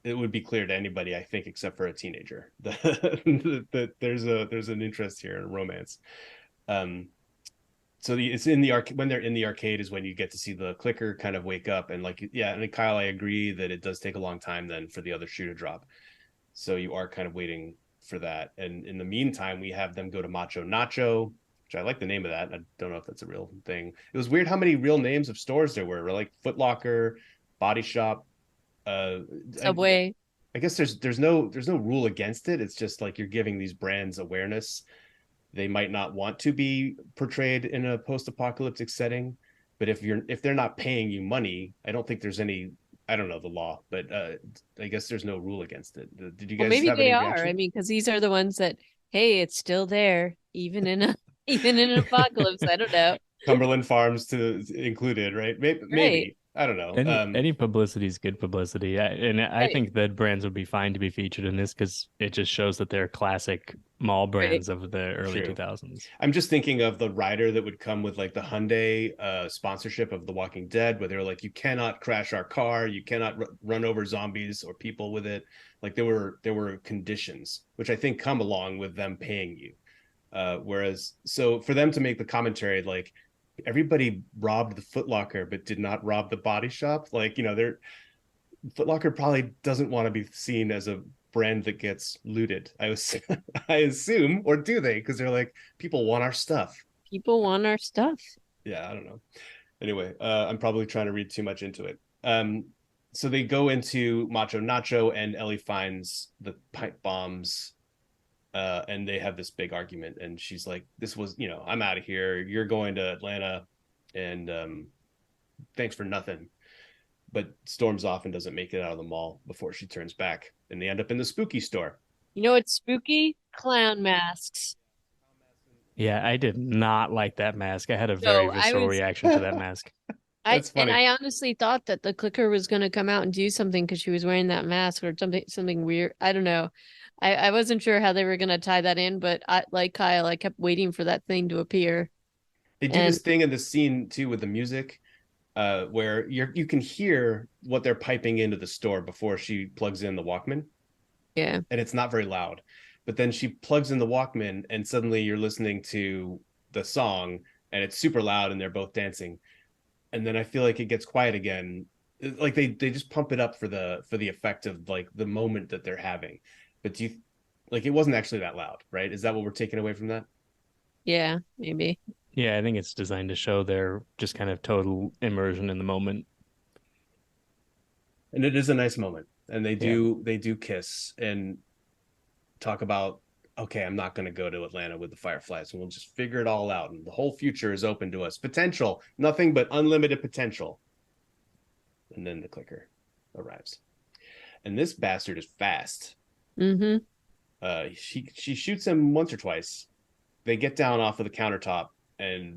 It would be clear to anybody, I think, except for a teenager, that there's an interest here in romance. So it's in the when they're in the arcade is when you get to see the clicker kind of wake up, and like, yeah, and Kyle, I agree that it does take a long time then for the other shoe to drop. So you are kind of waiting for that. And in the meantime, we have them go to Macho Nacho, which I like the name of that. I don't know if that's a real thing. It was weird how many real names of stores there were like Foot Locker, Body Shop, Subway. I guess there's no rule against it. It's just like you're giving these brands awareness. They might not want to be portrayed in a post-apocalyptic setting, but if they're not paying you money, I don't think there's any, I don't know the law, but I guess there's no rule against it. Did you guys maybe have they any are. reaction? I mean, because these are the ones that, hey, it's still there, even in an apocalypse. I don't know. Cumberland Farms to included, right? Maybe. I don't know. Any publicity is good publicity. I think that brands would be fine to be featured in this because it just shows that they're classic mall brands of the early 2000s. I'm just thinking of the rider that would come with like the Hyundai sponsorship of The Walking Dead, where they're like, you cannot crash our car, you cannot run over zombies or people with it. Like there were conditions, which I think come along with them paying you. Whereas, so for them to make the commentary like, everybody robbed the Foot Locker but did not rob the Body Shop, like, Foot Locker probably doesn't want to be seen as a brand that gets looted, I assume, or do they? Because they're like, people want our stuff. Yeah, I don't know. Anyway, I'm probably trying to read too much into it. So they go into Macho Nacho, and Ellie finds the pipe bombs, and they have this big argument, and she's like, this was, I'm out of here, you're going to Atlanta, and thanks for nothing. But storms off and doesn't make it out of the mall before she turns back, and they end up in the spooky store. It's spooky? Clown masks. Yeah, I did not like that mask. I had a very visceral reaction to that mask. That's funny. And I honestly thought that the clicker was going to come out and do something because she was wearing that mask or something weird. I don't know. I wasn't sure how they were going to tie that in, but like Kyle, I kept waiting for that thing to appear. They do this thing in the scene too with the music, where you can hear what they're piping into the store before she plugs in the Walkman. Yeah. And it's not very loud. But then she plugs in the Walkman, and suddenly you're listening to the song, and it's super loud, and they're both dancing. And then I feel like it gets quiet again. Like they just pump it up for the effect of like the moment that they're having. But it wasn't actually that loud, right? Is that what we're taking away from that? Yeah, maybe. Yeah, I think it's designed to show their just kind of total immersion in the moment. And it is a nice moment. And they do kiss and talk about, okay, I'm not going to go to Atlanta with the Fireflies, and we'll just figure it all out. And the whole future is open to us. Potential, nothing but unlimited potential. And then the clicker arrives. And this bastard is fast. Mm-hmm. She shoots him once or twice. They get down off of the countertop,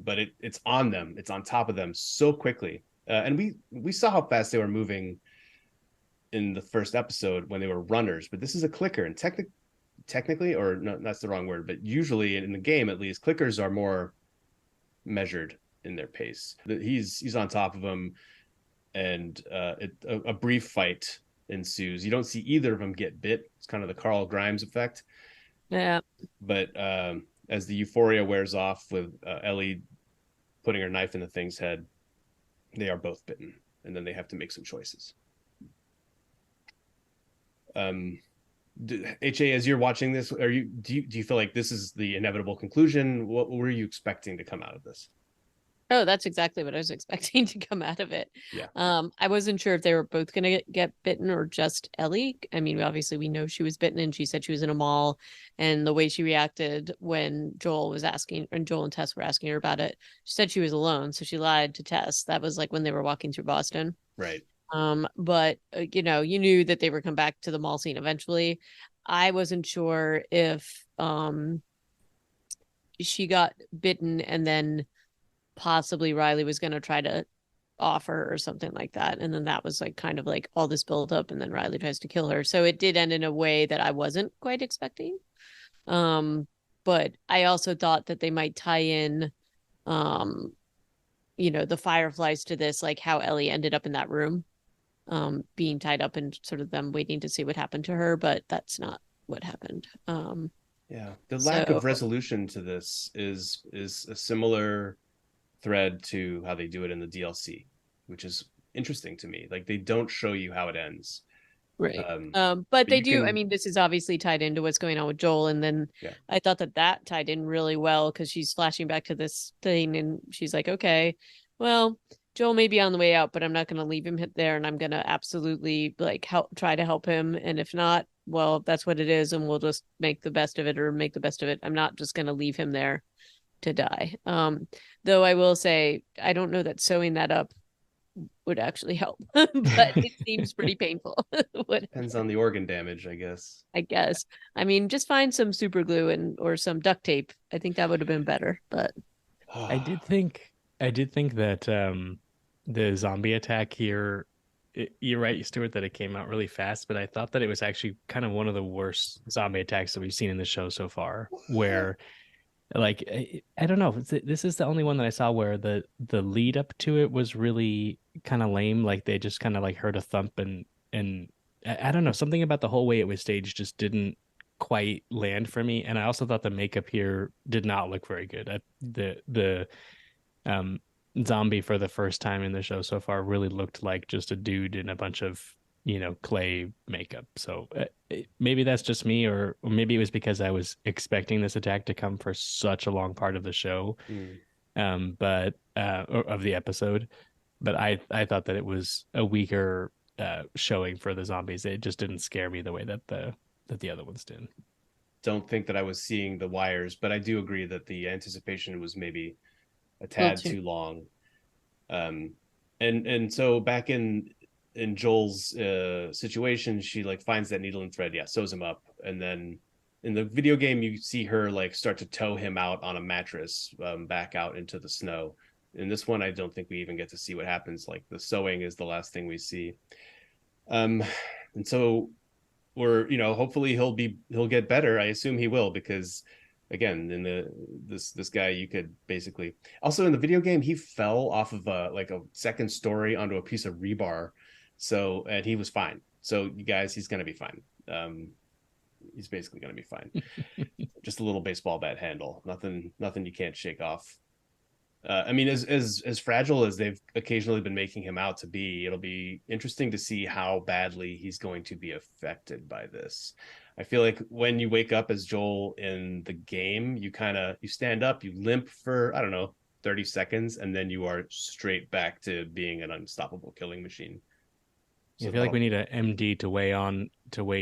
but it's on them. It's on top of them so quickly. And we saw how fast they were moving in the first episode when they were runners, but this is a clicker, and technically, or no, that's the wrong word, but usually in the game, at least, clickers are more measured in their pace. He's on top of him, and a brief fight ensues. You don't see either of them get bit. It's kind of the Carl Grimes effect. Yeah. But as the euphoria wears off with Ellie putting her knife in the thing's head, they are both bitten, and then they have to make some choices. HA, as you're watching this, do you feel like this is the inevitable conclusion? What were you expecting to come out of this? Oh, that's exactly what I was expecting to come out of it. Yeah. I wasn't sure if they were both going to get bitten or just Ellie. I mean, obviously we know she was bitten, and she said she was in a mall, and the way she reacted when Joel was asking, and Joel and Tess were asking her about it, she said she was alone. So she lied to Tess. That was like when they were walking through Boston. Right. But you know, you knew that they were come back to the mall scene eventually. I wasn't sure if she got bitten and then possibly Riley was going to try to offer or something like that, and then that was like kind of like all this build up, and then Riley tries to kill her. So it did end in a way that I wasn't quite expecting. But I also thought that they might tie in you know, the Fireflies to this, like how Ellie ended up in that room, being tied up, and sort of them waiting to see what happened to her, but that's not what happened. Yeah, the lack of resolution to this is a similar thread to how they do it in the DLC, which is interesting to me. Like, they don't show you how it ends. Right. But they do. I mean, this is obviously tied into what's going on with Joel. And then I thought that tied in really well, because she's flashing back to this thing, and she's like, okay, well, Joel may be on the way out, but I'm not going to leave him there. And I'm going to absolutely like try to help him. And if not, well, that's what it is. And we'll just make the best of it, or make the best of it. I'm not just going to leave him there to die. Though I will say, I don't know that sewing that up would actually help, but it seems pretty painful. Depends on the organ damage, I guess. I mean, just find some super glue or some duct tape. I think that would have been better, but I did think that the zombie attack here, you're right, Stuart, that it came out really fast, but I thought that it was actually kind of one of the worst zombie attacks that we've seen in the show so far, where like I don't know, this is the only one that I saw where the lead up to it was really kind of lame. Like they just kind of like heard a thump, and I don't know, something about the whole way it was staged just didn't quite land for me. And I also thought the makeup here did not look very good. The zombie for the first time in the show so far really looked like just a dude in a bunch of, you know, clay makeup. So maybe that's just me, or maybe it was because I was expecting this attack to come for such a long part of the show, but of the episode. But I thought that it was a weaker showing for the zombies. It just didn't scare me the way that the other ones did. Don't think that I was seeing the wires, but I do agree that the anticipation was maybe a tad too long. And so back in Joel's situation, she like finds that needle and thread, sews him up, and then in the video game you see her like start to tow him out on a mattress back out into the snow. In this one, I don't think we even get to see what happens. Like the sewing is the last thing we see. And so we're, you know, hopefully he'll get better. I assume he will, because again, in this guy, you could basically also in the video game, he fell off of like a second story onto a piece of rebar. So, and he was fine. So you guys, he's going to be fine. He's basically going to be fine. Just a little baseball bat handle. Nothing you can't shake off. I mean, as fragile as they've occasionally been making him out to be, it'll be interesting to see how badly he's going to be affected by this. I feel like when you wake up as Joel in the game, you stand up, you limp for, I don't know, 30 seconds, and then you are straight back to being an unstoppable killing machine. So I feel like we need an MD to weigh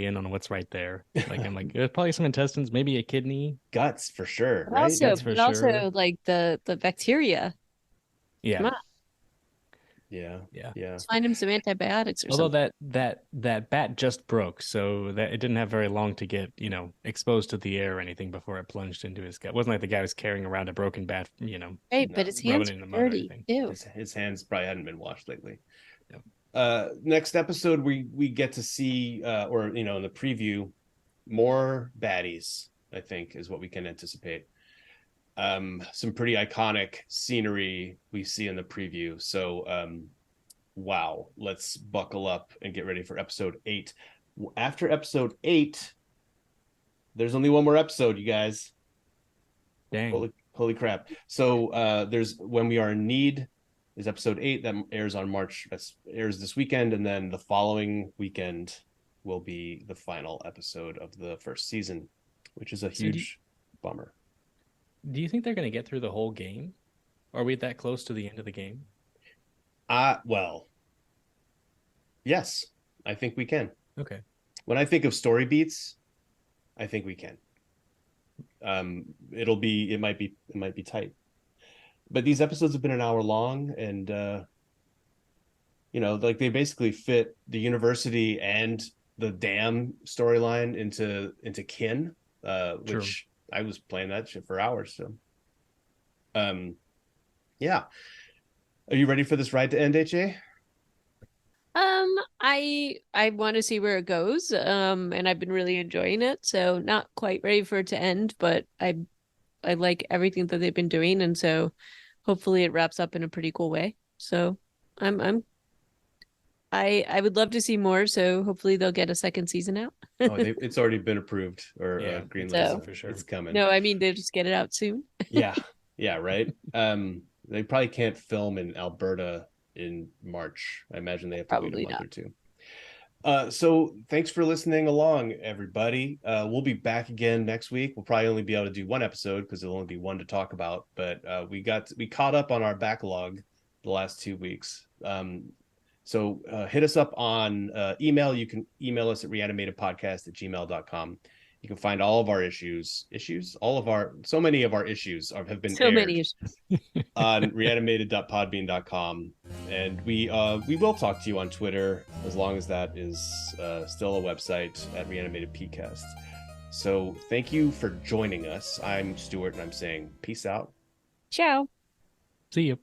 in on what's right there. Like I'm like, there's probably some intestines, maybe a kidney, guts for sure, but right? Also like the bacteria. Yeah. Come on. Yeah. Let's find him some antibiotics or something. Although that bat just broke, so that it didn't have very long to get, you know, exposed to the air or anything before it plunged into his gut. It wasn't like the guy was carrying around a broken bat, you know. Right, but his hands are dirty. His hands probably hadn't been washed lately. Next episode we get to see or you know, in the preview, more baddies, I think, is what we can anticipate. Some pretty iconic scenery we see in the preview. So wow, let's buckle up and get ready for episode 8. After episode 8, there's only one more episode, you guys. Dang. Holy crap. So there's When We Are in Need is episode 8 that airs this weekend, and then the following weekend will be the final episode of the first season, which is a huge bummer. Do you think they're going to get through the whole game? Are we that close to the end of the game? Well, yes, I think we can. Okay. When I think of story beats, I think we can. It might be tight, but these episodes have been an hour long, and like they basically fit the university and the dam storyline into kin, which I was playing that shit for hours. So, yeah. Are you ready for this ride to end, HA? I want to see where it goes. And I've been really enjoying it. So not quite ready for it to end, but I like everything that they've been doing, and so hopefully it wraps up in a pretty cool way. So I would love to see more. So hopefully they'll get a second season out. It's already been approved or greenlit, so for sure. It's coming. No, I mean they'll just get it out soon. Yeah, right. They probably can't film in Alberta in March. I imagine they have to wait a month or two. So thanks for listening along, everybody. We'll be back again next week. We'll probably only be able to do one episode because there'll only be one to talk about. But we caught up on our backlog the last 2 weeks. So hit us up on email. You can email us at reanimatedpodcast@gmail.com. You can find all of our so many of our issues have been aired many issues on reanimated.podbean.com. And we will talk to you on Twitter as long as that is still a website at Reanimated PCast. So thank you for joining us. I'm Stuart, and I'm saying peace out. Ciao. See you.